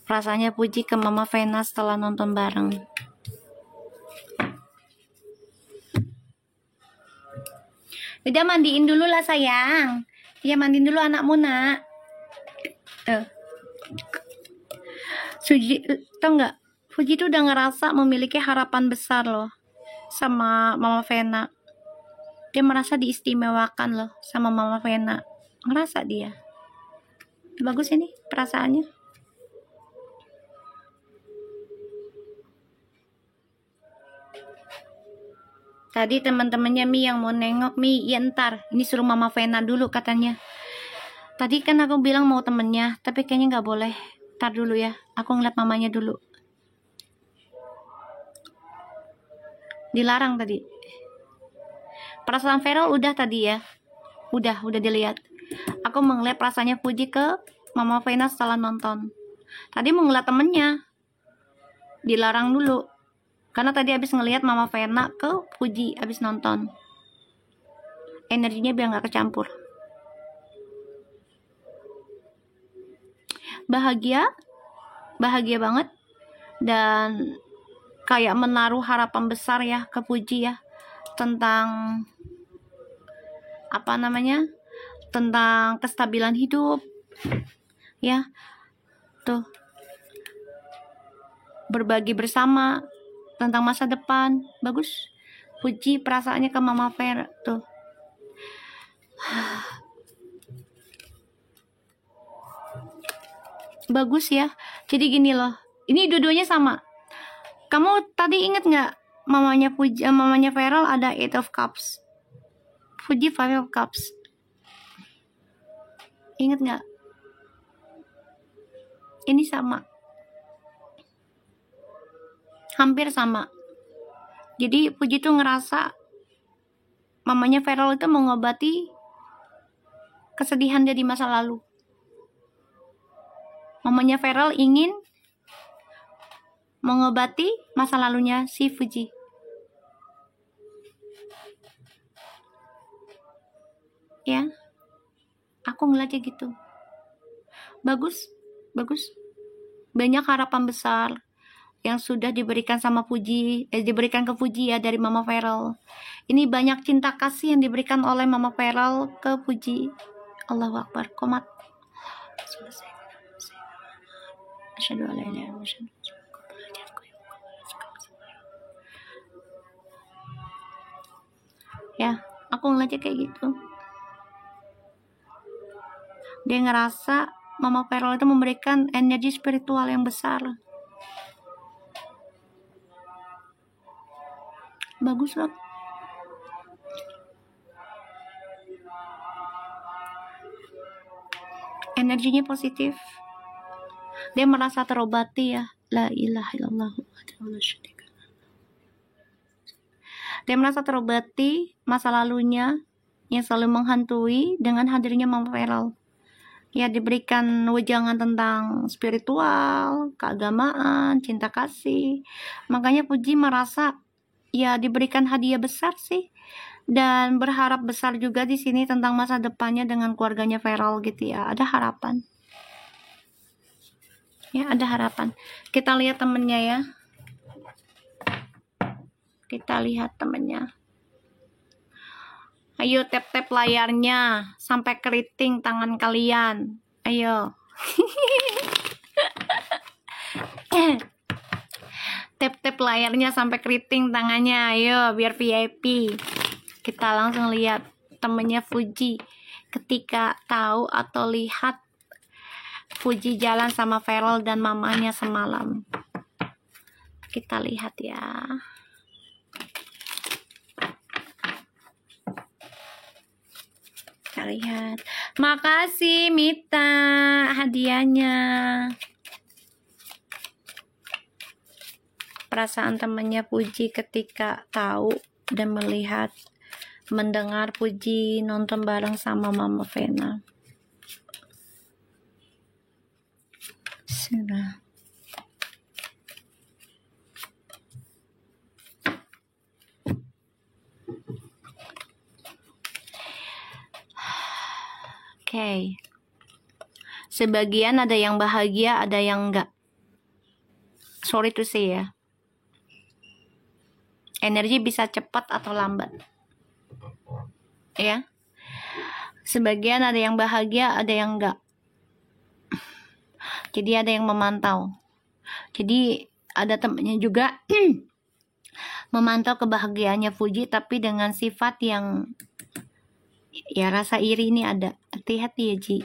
Perasaannya Fuji ke Mama Vena setelah nonton bareng. Udah mandiin dulu lah sayang. Ya mandiin dulu anakmu nak. Fuji, tau nggak? Fuji tuh udah ngerasa memiliki harapan besar loh sama Mama Vena. Dia merasa diistimewakan loh sama Mama Vena. Ngerasa dia. Bagus ini perasaannya. Tadi teman-temannya Mi yang mau nengok, Mi, ya ntar. Ini suruh Mama Vena dulu katanya. Tadi kan aku bilang mau temennya, tapi kayaknya nggak boleh. Ntar dulu ya, aku ngeliat mamanya dulu. Dilarang tadi. Perasaan Feral udah tadi ya. Udah dilihat. Aku mengeliat perasaannya Fuji ke Mama Vena setelah nonton. Tadi mau ngeliat temennya. Dilarang dulu. Karena tadi habis ngeliat Mama Vena ke Fuji habis nonton. Energinya biar nggak kecampur. Bahagia banget. Dan kayak menaruh harapan besar ya ke Fuji ya. Tentang apa namanya? Tentang kestabilan hidup. Ya. Tuh. Berbagi bersama tentang masa depan. Bagus. Fuji perasaannya ke Mama Vera tuh. Bagus ya. Jadi gini loh. Ini dua-duanya sama. Kamu tadi inget nggak mamanya Fuji, mamanya Feral ada 8 of Cups. Fuji 5 of Cups. Inget nggak? Ini sama. Hampir sama. Jadi Fuji tuh ngerasa mamanya Feral itu mengobati kesedihan dia di masa lalu. Mamanya Feral ingin mengobati masa lalunya si Fuji. Ya, aku ngeliatnya gitu. Bagus. Banyak harapan besar yang sudah diberikan sama Fuji, diberikan ke Fuji ya dari Mama Feral. Ini banyak cinta kasih yang diberikan oleh Mama Feral ke Fuji. Allahu Akbar. Komat. Asyhadu an la ilaha illallah. Ya, aku ngeliatnya kayak gitu. Dia ngerasa Mama Feral itu memberikan energi spiritual yang besar. Bagus loh. energinya positif. Dia merasa terobati ya. La ilaha illallah. Dia merasa terobati masa lalunya yang selalu menghantui dengan hadirnya Mama Feral. Ya, diberikan wejangan tentang spiritual, keagamaan, cinta kasih. Makanya Puji merasa ya diberikan hadiah besar sih, dan berharap besar juga di sini tentang masa depannya dengan keluarganya Feral gitu ya. Ada harapan. Ya, ada harapan. Kita lihat temennya ya. Kita lihat temennya. Ayo tap-tap layarnya sampai keriting tangan kalian. Ayo. Tap-tap layarnya sampai keriting tangannya. Ayo biar VIP. Kita langsung lihat temennya Fuji ketika tahu atau lihat Fuji jalan sama Feral dan mamanya semalam. Kita lihat ya. Kita lihat. Makasih Mita hadiahnya. Perasaan temannya Puji ketika tahu dan melihat, mendengar Puji nonton bareng sama Mama Vena. Sudah. Oke. Sebagian ada yang bahagia, ada yang enggak. Sorry to say ya. Energi bisa cepat atau lambat. Ya. Sebagian ada yang bahagia, ada yang enggak. Jadi ada yang memantau. Jadi ada temannya juga memantau kebahagiaannya Fuji, tapi dengan sifat yang ya rasa iri ini ada. Hati-hati ya Ji.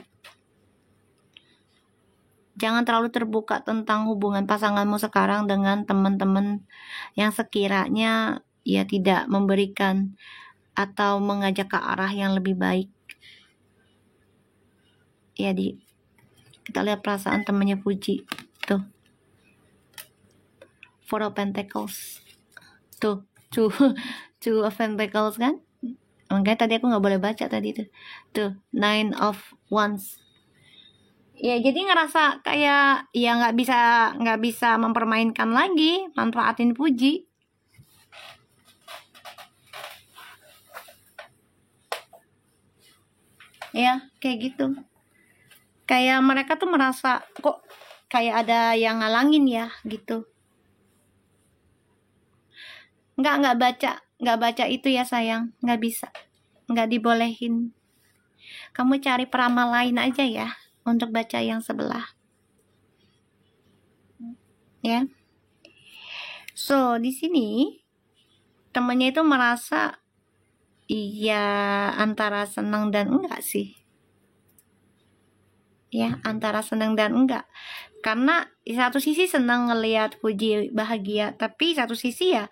Jangan terlalu terbuka tentang hubungan pasanganmu sekarang dengan teman-teman yang sekiranya ya tidak memberikan atau mengajak ke arah yang lebih baik. Ya Di. Kita lihat perasaan temannya Fuji. Tuh. Four of Pentacles. Tuh. Two of Pentacles kan? Makanya tadi aku nggak boleh baca tadi tuh. Tuh. Nine of Wands. Ya jadi ngerasa kayak ya nggak bisa mempermainkan lagi, manfaatin Puji. Ya kayak gitu. Kayak mereka tuh merasa kok kayak ada yang ngalangin ya gitu. Nggak baca itu ya sayang, nggak bisa, nggak dibolehin. Kamu cari peramal lain aja ya untuk baca yang sebelah. Ya. So, di sini temennya itu merasa iya antara senang dan enggak sih. Ya, antara senang dan enggak. Karena di satu sisi senang ngelihat Puji bahagia, tapi satu sisi ya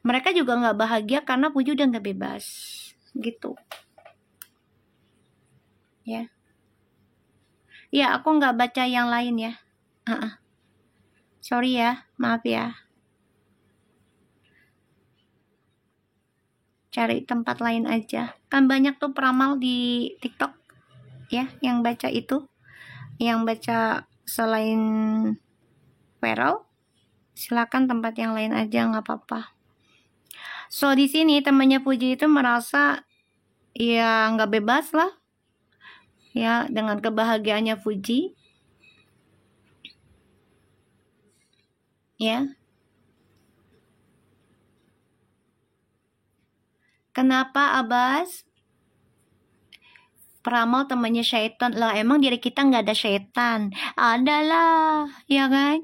mereka juga nggak bahagia karena Puji udah nggak bebas. Gitu. Ya. Ya, aku nggak baca yang lain ya. Sorry ya, maaf ya. Cari tempat lain aja. Kan banyak tuh peramal di TikTok ya yang baca itu. Yang baca selain Feral, silakan tempat yang lain aja, nggak apa-apa. So di sini temannya Puji itu merasa ya nggak bebas lah ya dengan kebahagiaannya Fuji. Ya. Kenapa Abbas? Peramal temannya syaitan lah, emang diri kita nggak ada syaitan? Adalah, ya kan?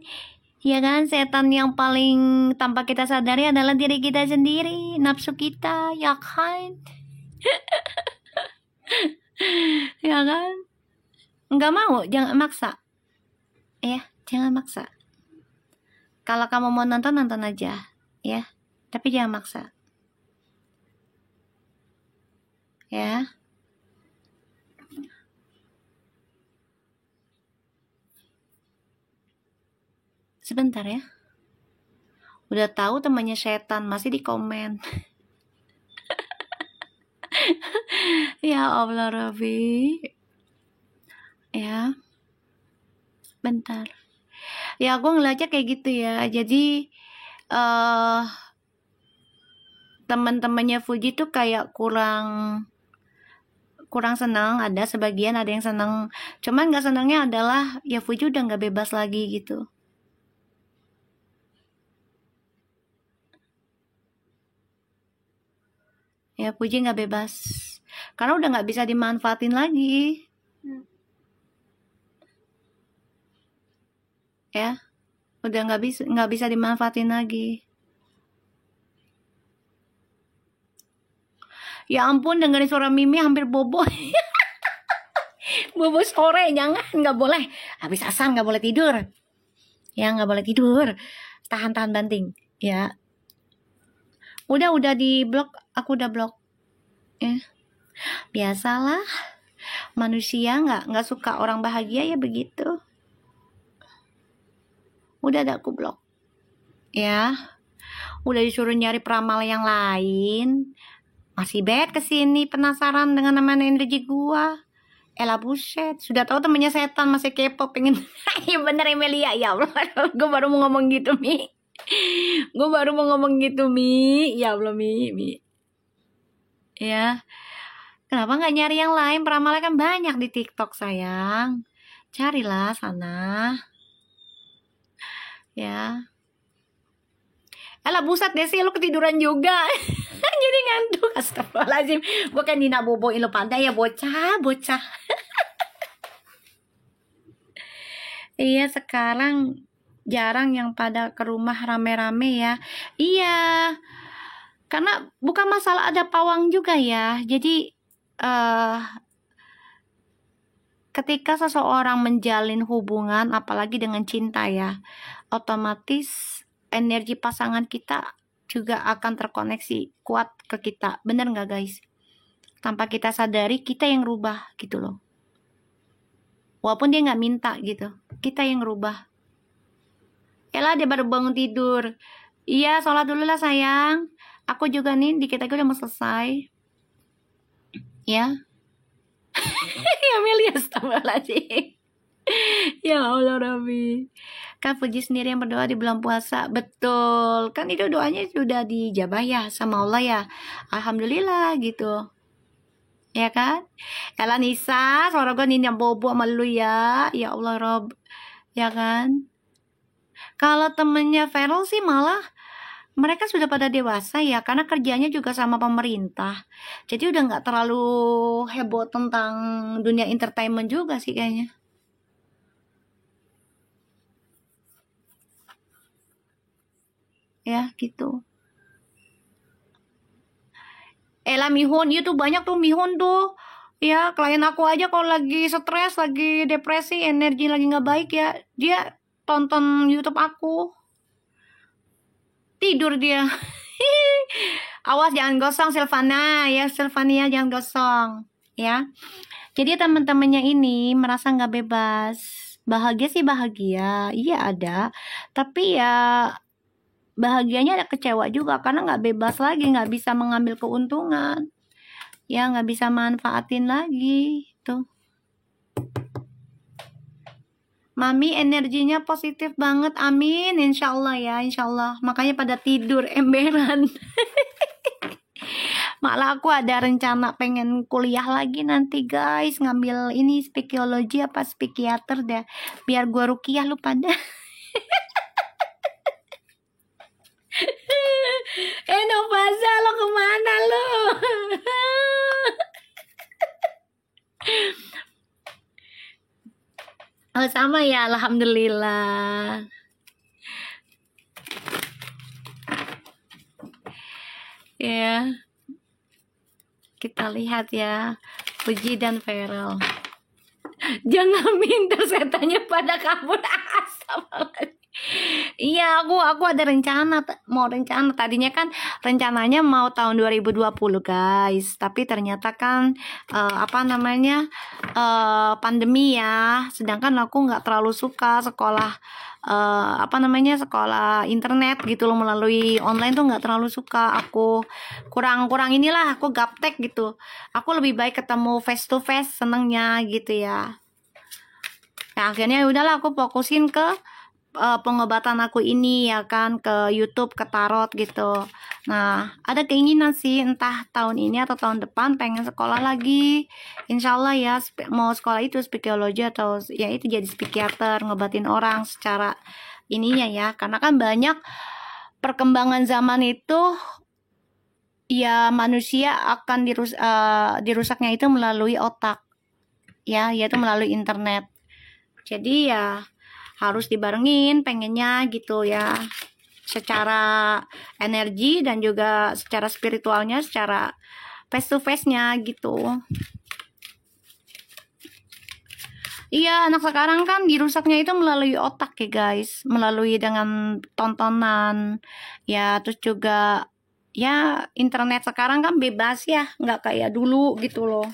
Ya kan, setan yang paling tanpa kita sadari adalah diri kita sendiri, nafsu kita, ya kan? Ya kan? Nggak mau, jangan maksa. Ya, jangan maksa. Kalau kamu mau nonton, nonton aja. Ya, tapi jangan maksa. Ya. Sebentar ya. Udah tahu temannya setan masih di komen. Ya Allah Robi. Ya, bentar. Ya aku ngeliatnya kayak gitu ya. Jadi eh teman-temannya Fuji tuh kayak kurang senang. Ada sebagian ada yang senang. Cuman nggak senangnya adalah ya Fuji udah nggak bebas lagi gitu. Ya Fuji nggak bebas karena udah nggak bisa dimanfaatin lagi. Ya, udah nggak bisa dimanfaatin lagi. Ya ampun, dengerin suara Mimi hampir bobo. Bobo sore, jangan, nggak boleh. Habis asar nggak boleh tidur. Ya nggak boleh tidur. Tahan banting. Ya. Udah di blok, aku udah blok. Ya. Biasalah. Manusia nggak suka orang bahagia ya begitu. Udah ada aku blok. Ya. Udah disuruh nyari peramal yang lain. Masih bad kesini penasaran dengan namanya energi gua. Elah buset, sudah tahu temennya setan masih kepo pengen. Ya bener Emilia, ya Allah. Gue baru mau ngomong gitu Mi. Ya Allah Mi. Ya, kenapa nggak nyari yang lain? Peramalnya kan banyak di TikTok sayang. Carilah sana. Ya. Elah buset Desi, lu ketiduran juga. Jadi ngantuk. Astagfirullahaladzim. Gue kan Dina boboin lu pandai ya bocah. Iya sekarang jarang yang pada ke rumah rame-rame ya. Iya. Karena bukan masalah ada pawang juga ya. Jadi ketika seseorang menjalin hubungan apalagi dengan cinta ya, otomatis energi pasangan kita juga akan terkoneksi kuat ke kita. Bener nggak guys? Tanpa kita sadari kita yang rubah gitu loh. Walaupun dia nggak minta gitu, kita yang rubah. Elah dia baru bangun tidur. Iya sholat dulu lah sayang. Aku juga nih dikit lagi udah mau selesai. Ya. Ya Melia astagfirullahaladzim. Ya Allah Rabbi. Kan Fuji sendiri yang berdoa di bulan puasa. Betul. Kan itu doanya sudah dijabah ya sama Allah ya. Alhamdulillah gitu. Ya kan? Elah Nisa, suara gue nih yang bobo sama lu ya. Ya Allah Rob. Ya kan? Kalau temennya Feral sih malah mereka sudah pada dewasa ya, karena kerjanya juga sama pemerintah. Jadi udah nggak terlalu heboh tentang dunia entertainment juga sih kayaknya. Ya gitu. Ella Mihun, itu banyak tuh Mihun tuh. Ya klien aku aja kalau lagi stres, lagi depresi, energi lagi nggak baik ya, dia tonton YouTube aku. Tidur dia. Awas jangan gosong Silvana ya, Silvania jangan gosong ya. Jadi teman-temannya ini merasa nggak bebas. Bahagia sih bahagia, iya ada. Tapi ya bahagianya ada kecewa juga karena nggak bebas lagi, nggak bisa mengambil keuntungan. Ya nggak bisa manfaatin lagi tuh. Mami energinya positif banget, amin, insya Allah ya, insya Allah. Makanya pada tidur emberan. Malah aku ada rencana pengen kuliah lagi nanti guys, ngambil ini psikologi apa psikiater deh, biar gua rukiah lu pada. Novasa lo kemana lo? Oh sama ya, alhamdulillah. Ya, kita lihat ya, Puji dan Feral. Jangan minta setannya pada kabur asap. Iya, aku ada rencana, tadinya kan rencananya mau tahun 2020 guys, tapi ternyata kan pandemi ya, sedangkan aku nggak terlalu suka sekolah apa namanya, sekolah internet gitu loh, melalui online tuh nggak terlalu suka. Aku kurang inilah, aku gaptek gitu. Aku lebih baik ketemu face to face, senengnya gitu ya. Nah akhirnya udahlah aku fokusin ke pengobatan aku ini ya kan, ke YouTube, ke tarot gitu. Nah ada keinginan sih, entah tahun ini atau tahun depan pengen sekolah lagi, insya Allah ya. Mau sekolah itu psikologi atau ya itu jadi psikiater, ngobatin orang secara ininya ya, karena kan banyak perkembangan zaman itu ya, manusia akan dirusaknya itu melalui otak ya, yaitu melalui internet. Jadi ya harus dibarengin pengennya gitu ya, secara energi dan juga secara spiritualnya, secara face to face nya gitu. Iya, anak sekarang kan dirusaknya itu melalui otak ya guys, melalui dengan tontonan ya, terus juga ya internet sekarang kan bebas ya, nggak kayak dulu gitu loh.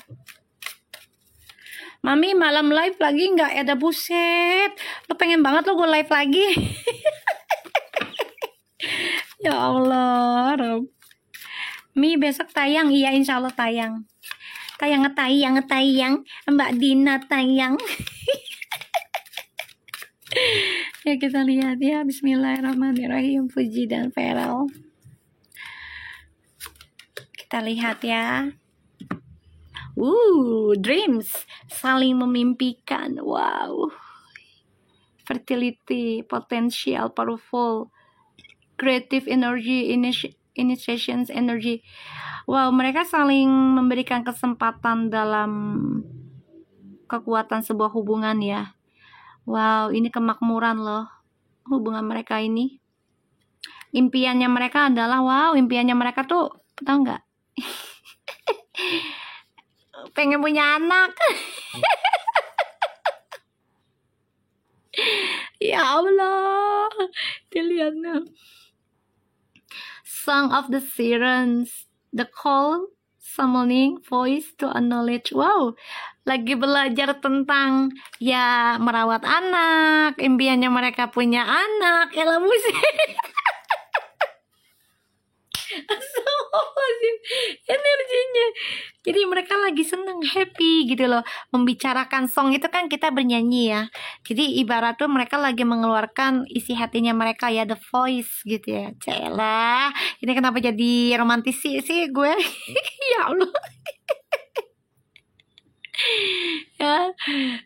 Mami malam live lagi nggak? Ada, buset, lo pengen banget lo gue live lagi. Ya Allah, Rob. Mi besok tayang, iya insya Allah tayang. Tayang, Mbak Dina tayang. Ya kita lihat ya, Bismillahirrahmanirrahim, Fuji dan Feral. Kita lihat ya. Dreams, saling memimpikan. Wow. Fertility, potential, powerful, creative energy, initiations energy. Wow, mereka saling memberikan kesempatan dalam kekuatan sebuah hubungan ya. Wow, ini kemakmuran loh hubungan mereka ini. Impiannya mereka adalah, impiannya mereka tuh, tau nggak? Pengen punya anak. Ya Allah, dilihatnya. Song of the Sirens, the call, summoning voice to acknowledge. Wow, lagi belajar tentang ya merawat anak, impiannya mereka punya anak. Elah musik. Astagfirullahaladzim, energinya. Jadi mereka lagi seneng, happy gitu loh. Membicarakan song itu kan kita bernyanyi ya. Jadi ibarat tuh mereka lagi mengeluarkan isi hatinya mereka ya, the voice gitu ya. Celah, ini kenapa jadi romantis sih gue? Ya Allah.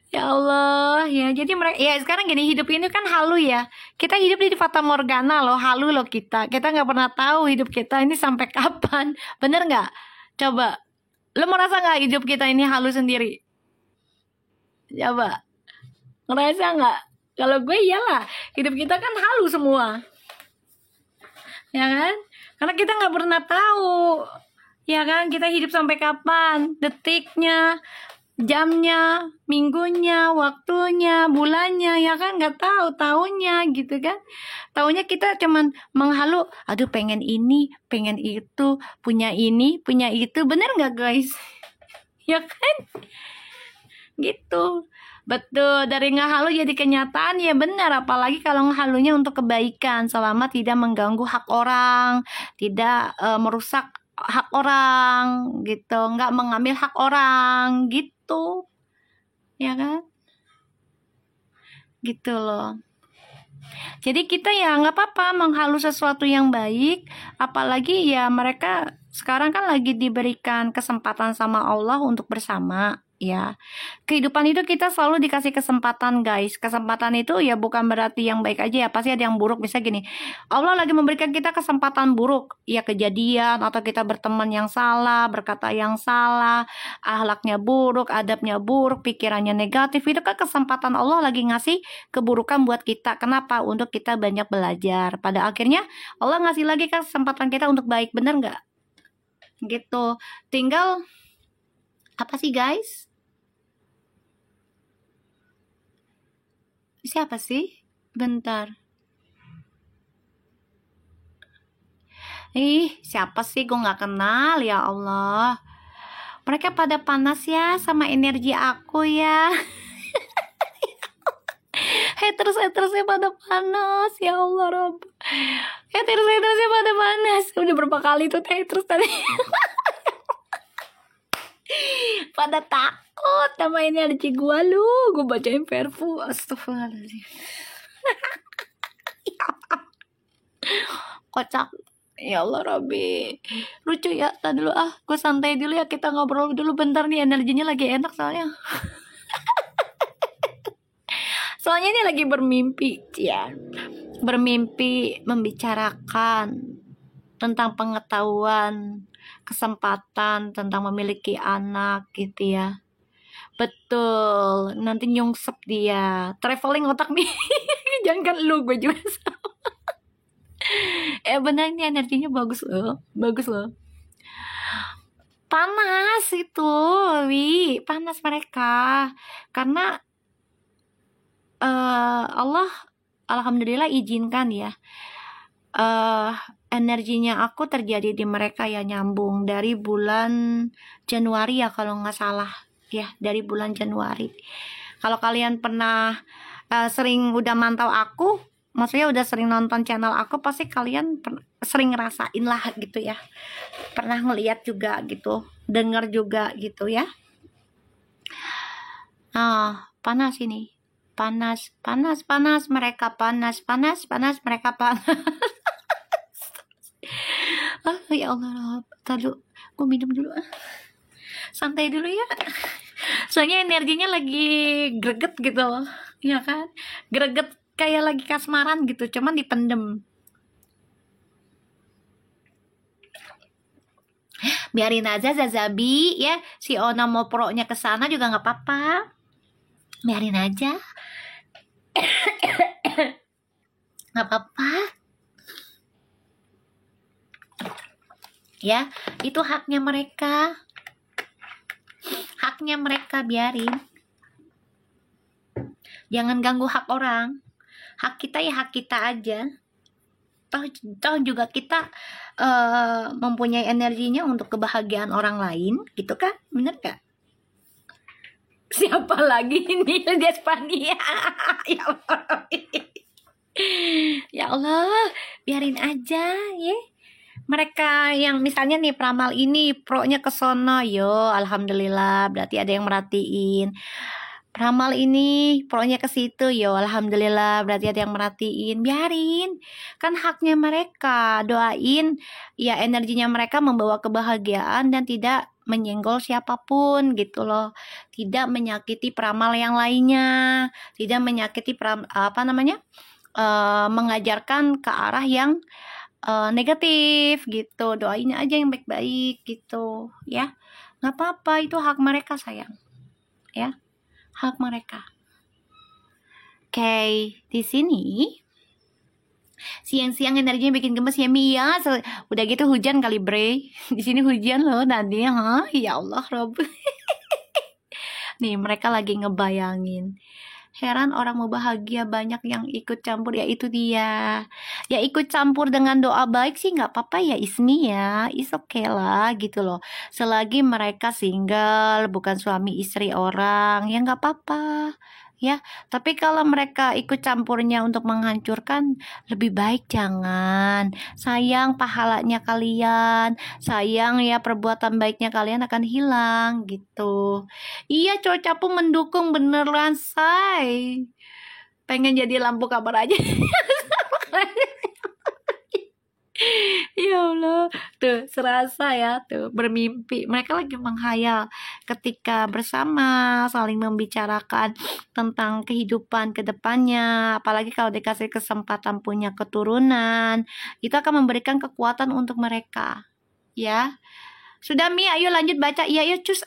Ya Allah ya. Jadi mereka ya sekarang gini, hidup ini kan halu ya. Kita hidup di fata morgana loh, halu loh kita nggak pernah tahu hidup kita ini sampai kapan. Bener nggak? Coba lo merasa nggak hidup kita ini halu sendiri? Coba ngerasa nggak? Kalau gue iyalah, hidup kita kan halu semua ya kan, karena kita nggak pernah tahu ya kan, kita hidup sampai kapan, detiknya, jamnya, minggunya, waktunya, bulannya, ya kan, nggak tahu tahunnya gitu kan. Tahunya kita cuman menghalu, aduh pengen ini, pengen itu, punya ini, punya itu. Bener nggak guys? Ya kan, gitu. Betul, dari ngehalu jadi kenyataan ya benar. Apalagi kalau ngehalunya untuk kebaikan, selama tidak mengganggu hak orang, tidak merusak hak orang gitu, nggak mengambil hak orang gitu, ya kan, gitu loh. Jadi kita ya nggak apa-apa menghalu sesuatu yang baik, apalagi ya mereka sekarang kan lagi diberikan kesempatan sama Allah untuk bersama ya. Kehidupan itu kita selalu dikasih kesempatan guys. Kesempatan itu ya bukan berarti yang baik aja ya, pasti ada yang buruk. Bisa gini, Allah lagi memberikan kita kesempatan buruk ya, kejadian atau kita berteman yang salah, berkata yang salah, akhlaknya buruk, adabnya buruk, pikirannya negatif. Itu kan kesempatan Allah lagi ngasih keburukan buat kita. Kenapa? Untuk kita banyak belajar. Pada akhirnya Allah ngasih lagi kesempatan kita untuk baik. Bener nggak? Gitu. Tinggal apa sih guys? Siapa sih? Bentar. Siapa sih? Gue gak kenal, ya Allah. Mereka pada panas ya sama energi aku ya. Haters-hatersnya pada panas. Ya Allah Rob. Haters-hatersnya pada panas. Udah berapa kali tuh haters tadi. Pada takut sama ini ada gua lu. Gue bacain perfu. Astagfirullahaladzim. Kocak. Ya Allah Robby. Lucu ya. Tadi dulu gue santai dulu ya. Kita ngobrol dulu bentar nih. Energinya lagi enak soalnya. Soalnya ini lagi bermimpi ya. Bermimpi membicarakan tentang pengetahuan, kesempatan tentang memiliki anak gitu ya. Betul, nanti nyungsep dia. Traveling otak nih. Jangan lu, gue juga sama. Benar ini energinya bagus loh. Bagus loh. Panas itu, Wi. Panas mereka. Karena Allah alhamdulillah izinkan ya. Energinya aku terjadi di mereka ya, nyambung dari bulan Januari ya kalau nggak salah ya, dari bulan Januari. Kalau kalian pernah sering udah mantau aku, maksudnya udah sering nonton channel aku, pasti kalian sering ngerasain lah gitu ya, pernah ngeliat juga gitu, denger juga gitu ya. Panas ini, panas mereka, panas mereka, panas. Ya Allah, tadi gue minum dulu, santai dulu ya, soalnya energinya lagi greget gitu, ya kan, greget kayak lagi kasmaran gitu, cuman dipendem. Biarin aja Zazabi ya, si Ona mau pro-nya ke sana juga nggak apa-apa, biarin aja, nggak apa-apa. Ya, itu haknya mereka, biarin. Jangan ganggu hak orang. Hak kita ya hak kita aja. Toh juga kita mempunyai energinya untuk kebahagiaan orang lain, gitu kan? Bener gak? Siapa lagi ini di Spania? Ya Allah. Ya Allah, biarin aja ya. Mereka yang misalnya nih peramal ini pro-nya ke sono, yo alhamdulillah berarti ada yang merhatiin. Peramal ini pro-nya ke situ, yo alhamdulillah berarti ada yang merhatiin. Biarin, kan haknya mereka. Doain ya energinya mereka membawa kebahagiaan dan tidak menyenggol siapapun gitu loh. Tidak menyakiti peramal yang lainnya, tidak menyakiti mengajarkan ke arah yang negatif gitu. Doain aja yang baik-baik gitu ya, nggak apa-apa, itu hak mereka sayang ya, hak mereka. Oke, di sini siang-siang energinya bikin gemes ya Mia. Udah gitu hujan kali bre. Di sini hujan loh tadi, ya Allah Rob. Nih mereka lagi ngebayangin, heran orang mau bahagia banyak yang ikut campur, ya itu dia. Ya ikut campur dengan doa baik sih nggak apa-apa ya Ismi ya, is okay lah gitu loh. Selagi mereka single, bukan suami istri orang, ya nggak apa-apa ya. Tapi kalau mereka ikut campurnya untuk menghancurkan, lebih baik jangan. Sayang pahalanya kalian, sayang ya perbuatan baiknya kalian akan hilang gitu. Iya, cowok capu mendukung beneran, say. Pengen jadi lampu kabar aja. Ya Allah, tuh serasa ya, tuh bermimpi. Mereka lagi menghayal ketika bersama, saling membicarakan tentang kehidupan ke depannya. Apalagi kalau dikasih kesempatan punya keturunan, itu akan memberikan kekuatan untuk mereka. Ya, sudah Mi, ayo lanjut baca. Iya, yuk cus.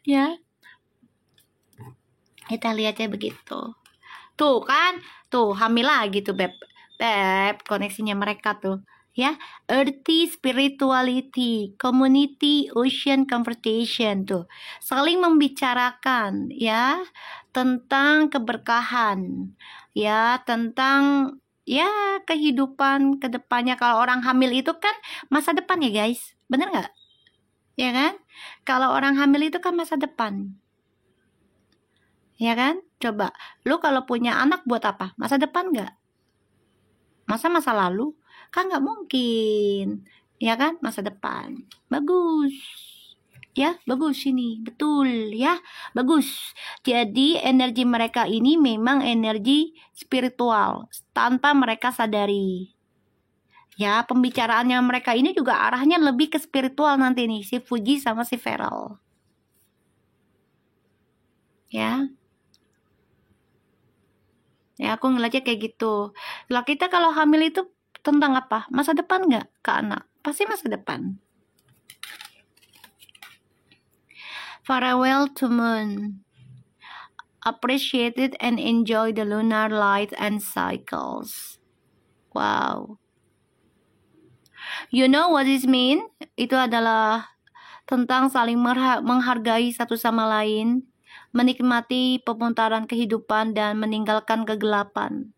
Ya, kita lihatnya begitu. Tuh kan, tuh hamil lagi tuh Beb, koneksinya mereka tuh ya. Earthy spirituality, community, ocean conversation tuh saling membicarakan ya tentang keberkahan, ya tentang ya kehidupan kedepannya. Kalau orang hamil itu kan masa depan ya guys, bener nggak? Ya kan, kalau orang hamil itu kan masa depan. Ya kan? Coba, lu kalau punya anak buat apa? Masa depan nggak? Masa lalu? Kan nggak mungkin. Ya kan? Masa depan. Bagus. Ya, bagus ini. Betul ya. Bagus. Jadi energi mereka ini memang energi spiritual tanpa mereka sadari. Ya, pembicaraannya mereka ini juga arahnya lebih ke spiritual nanti nih, si Fuji sama si Feral. Ya. Ya, aku ngeliatnya kayak gitu. Lah kita kalau hamil itu tentang apa? Masa depan nggak ke anak? Pasti masa depan. Farewell to moon. Appreciate it and enjoy the lunar light and cycles. Wow. You know what this mean? Itu adalah tentang saling menghargai satu sama lain, menikmati pemutaran kehidupan dan meninggalkan kegelapan.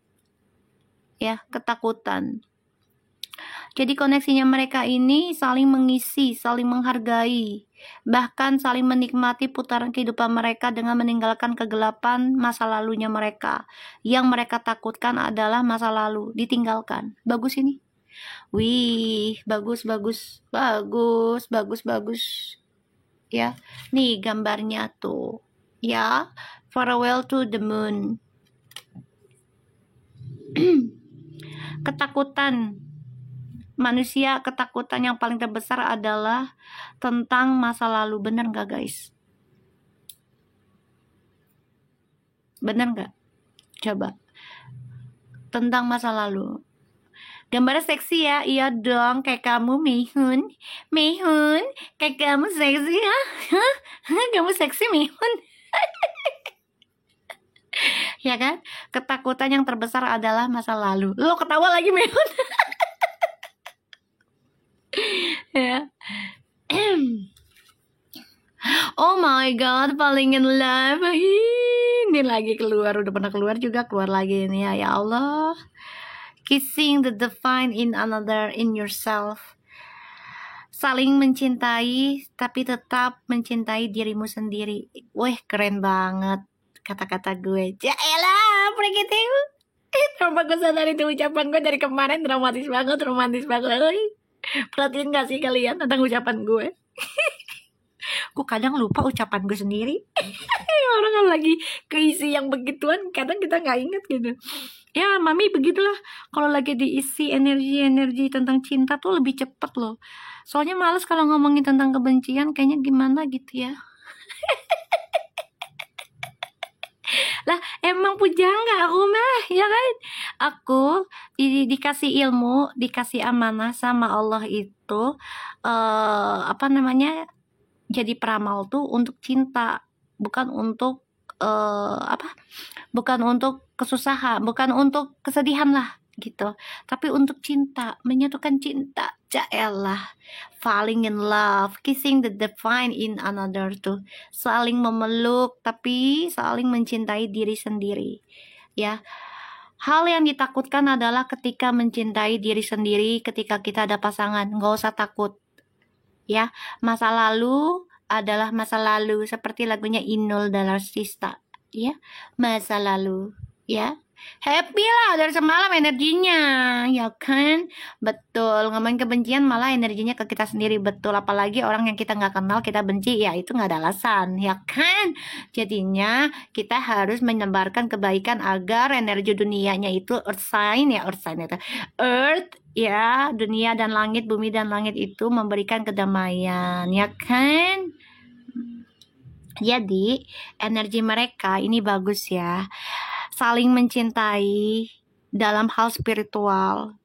Ya, ketakutan. Jadi koneksinya mereka ini saling mengisi, saling menghargai, bahkan saling menikmati putaran kehidupan mereka dengan meninggalkan kegelapan masa lalunya mereka. Yang mereka takutkan adalah masa lalu, ditinggalkan. Bagus ini. Wih, bagus. Ya, nih gambarnya tuh. Ya, farewell to the moon. Ketakutan manusia, ketakutan yang paling terbesar adalah tentang masa lalu. Bener nggak guys? Bener nggak? Coba. Tentang masa lalu. Gambarnya seksi ya? Iya dong, kayak kamu Mihun. Mihun, kayak kamu seksi ya? Kamu seksi Mihun. Ya kan? Ketakutan yang terbesar adalah masa lalu. Lo ketawa lagi Mihun. Ya. Oh my god, falling in love. Ini lagi keluar, udah pernah keluar juga, keluar lagi ini ya. Ya Allah. Kissing the divine in another, in yourself. Saling mencintai tapi tetap mencintai dirimu sendiri. Wih, keren banget kata-kata gue. Jaelah, begitu. Tanpa gue sadar itu ucapan gue dari kemarin romantis banget. Perhatiin gak sih kalian tentang ucapan gue? Gue kadang lupa ucapan gue sendiri. Orang kalau lagi keisi yang begituan, kadang kita nggak inget gitu. Ya, mami begitulah. Kalau lagi diisi energi-energi tentang cinta tuh lebih cepet loh. Soalnya males kalau ngomongin tentang kebencian, kayaknya gimana gitu ya. Lah, emang pujangga aku mah, ya kan? Aku dikasih ilmu, dikasih amanah sama Allah itu apa namanya? Jadi peramal tuh untuk cinta, bukan untuk apa? Bukan untuk kesusahan, bukan untuk kesedihan lah gitu. Tapi untuk cinta, menyatukan cinta. Jaelah, falling in love, kissing the divine in another tuh. Saling memeluk tapi saling mencintai diri sendiri. Ya. Hal yang ditakutkan adalah ketika mencintai diri sendiri, ketika kita ada pasangan, nggak usah takut. Ya, masa lalu adalah masa lalu, seperti lagunya Inul Daratista. Ya, masa lalu. Ya, happy lah dari semalam energinya, ya kan? Betul, ngomongin kebencian malah energinya ke kita sendiri. Betul, apalagi orang yang kita nggak kenal kita benci, ya itu nggak ada alasan, ya kan? Jadinya kita harus menebarkan kebaikan agar energi dunianya itu earth sign ya, earth ya, dunia dan langit, bumi dan langit itu memberikan kedamaian, ya kan? Jadi energi mereka ini bagus ya, saling mencintai dalam hal spiritual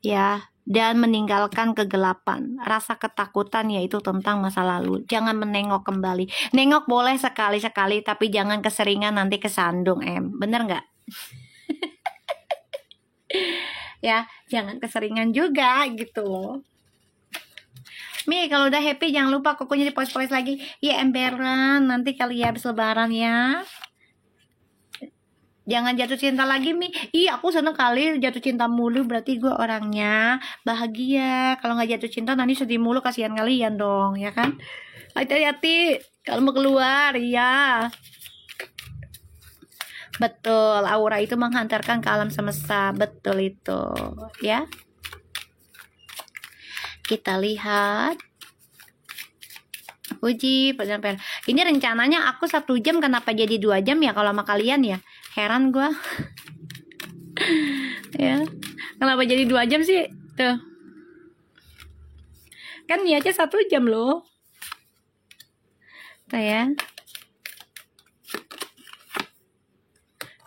ya, dan meninggalkan kegelapan. Rasa ketakutan yaitu tentang masa lalu. Jangan menengok kembali. Nengok boleh sekali-sekali, tapi jangan keseringan, nanti kesandung bener nggak? Ya, jangan keseringan juga gitu loh. Mi, kalau udah happy jangan lupa kukunya dipoles-poles lagi. Ya emberan, nanti kali ya habis lebaran ya. Jangan jatuh cinta lagi, Mi. Ih, aku seneng kali jatuh cinta mulu, berarti gue orangnya bahagia. Kalau nggak jatuh cinta nanti sedih mulu, kasihan kalian dong, ya kan? Hati-hati kalau mau keluar, ya. Betul, aura itu menghantarkan ke alam semesta. Betul itu, ya. Kita lihat. Puji, penyampaian. Ini rencananya aku 1 jam, kenapa jadi 2 jam ya kalau sama kalian ya? Heran gua. Ya, kenapa jadi 2 jam sih? Tuh. Kan niatnya 1 jam loh. Tuh ya.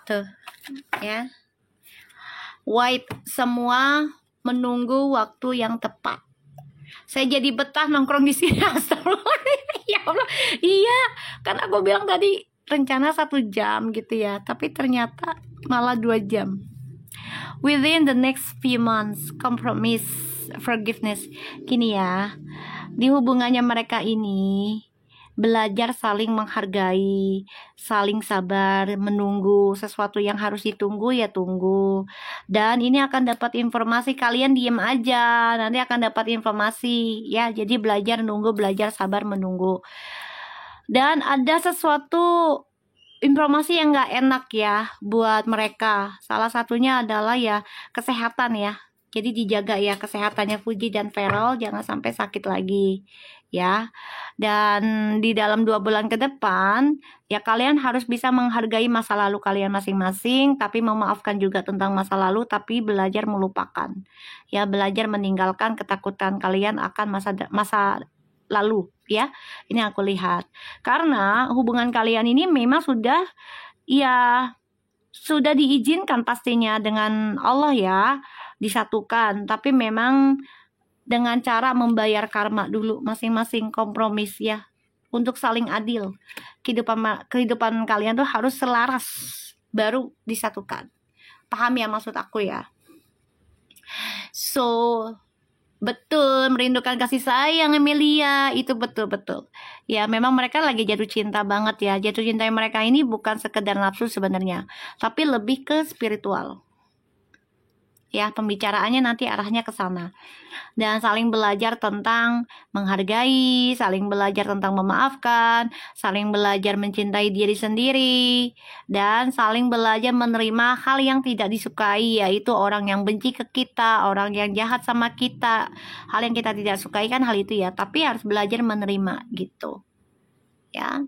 Tuh, ya. White, semua menunggu waktu yang tepat. Saya jadi betah nongkrong di sini. Astagfirullah. Ya Allah. Iya, kan aku bilang tadi rencana 1 jam gitu ya, tapi ternyata malah 2 jam. Within the next few months, compromise, forgiveness. Gini ya, di hubungannya mereka ini belajar saling menghargai, saling sabar, menunggu sesuatu yang harus ditunggu ya tunggu. Dan ini akan dapat informasi, kalian diem aja, nanti akan dapat informasi ya. Jadi belajar nunggu, belajar sabar menunggu. Dan ada sesuatu informasi yang nggak enak ya buat mereka. Salah satunya adalah ya kesehatan ya. Jadi dijaga ya kesehatannya Fuji dan Feral, jangan sampai sakit lagi ya. Dan di dalam 2 bulan ke depan ya kalian harus bisa menghargai masa lalu kalian masing-masing, tapi memaafkan juga tentang masa lalu, tapi belajar melupakan ya, belajar meninggalkan ketakutan kalian akan masa lalu ya. Ini aku lihat karena hubungan kalian ini memang sudah diizinkan pastinya dengan Allah ya disatukan, tapi memang dengan cara membayar karma dulu masing-masing, kompromis ya, untuk saling adil. Kehidupan kalian tuh harus selaras baru disatukan. Paham ya maksud aku ya? So betul, merindukan kasih sayang Emilia, itu betul-betul. Ya memang mereka lagi jatuh cinta banget ya. Jatuh cinta mereka ini bukan sekedar nafsu sebenarnya, tapi lebih ke spiritual. Ya, pembicaraannya nanti arahnya ke sana. Dan saling belajar tentang menghargai, saling belajar tentang memaafkan, saling belajar mencintai diri sendiri, dan saling belajar menerima hal yang tidak disukai, yaitu orang yang benci ke kita, orang yang jahat sama kita. Hal yang kita tidak sukai kan hal itu ya, tapi harus belajar menerima gitu. Ya.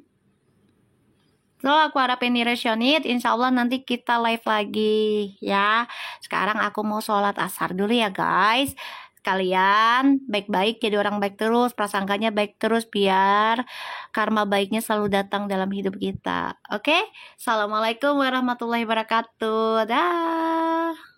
So, aku harap ini resonate. Insya Allah nanti kita live lagi ya. Sekarang aku mau sholat asar dulu ya guys. Kalian baik-baik, jadi orang baik terus, prasangkanya baik terus, biar karma baiknya selalu datang dalam hidup kita. Oke? Assalamualaikum warahmatullahi wabarakatuh. Dah.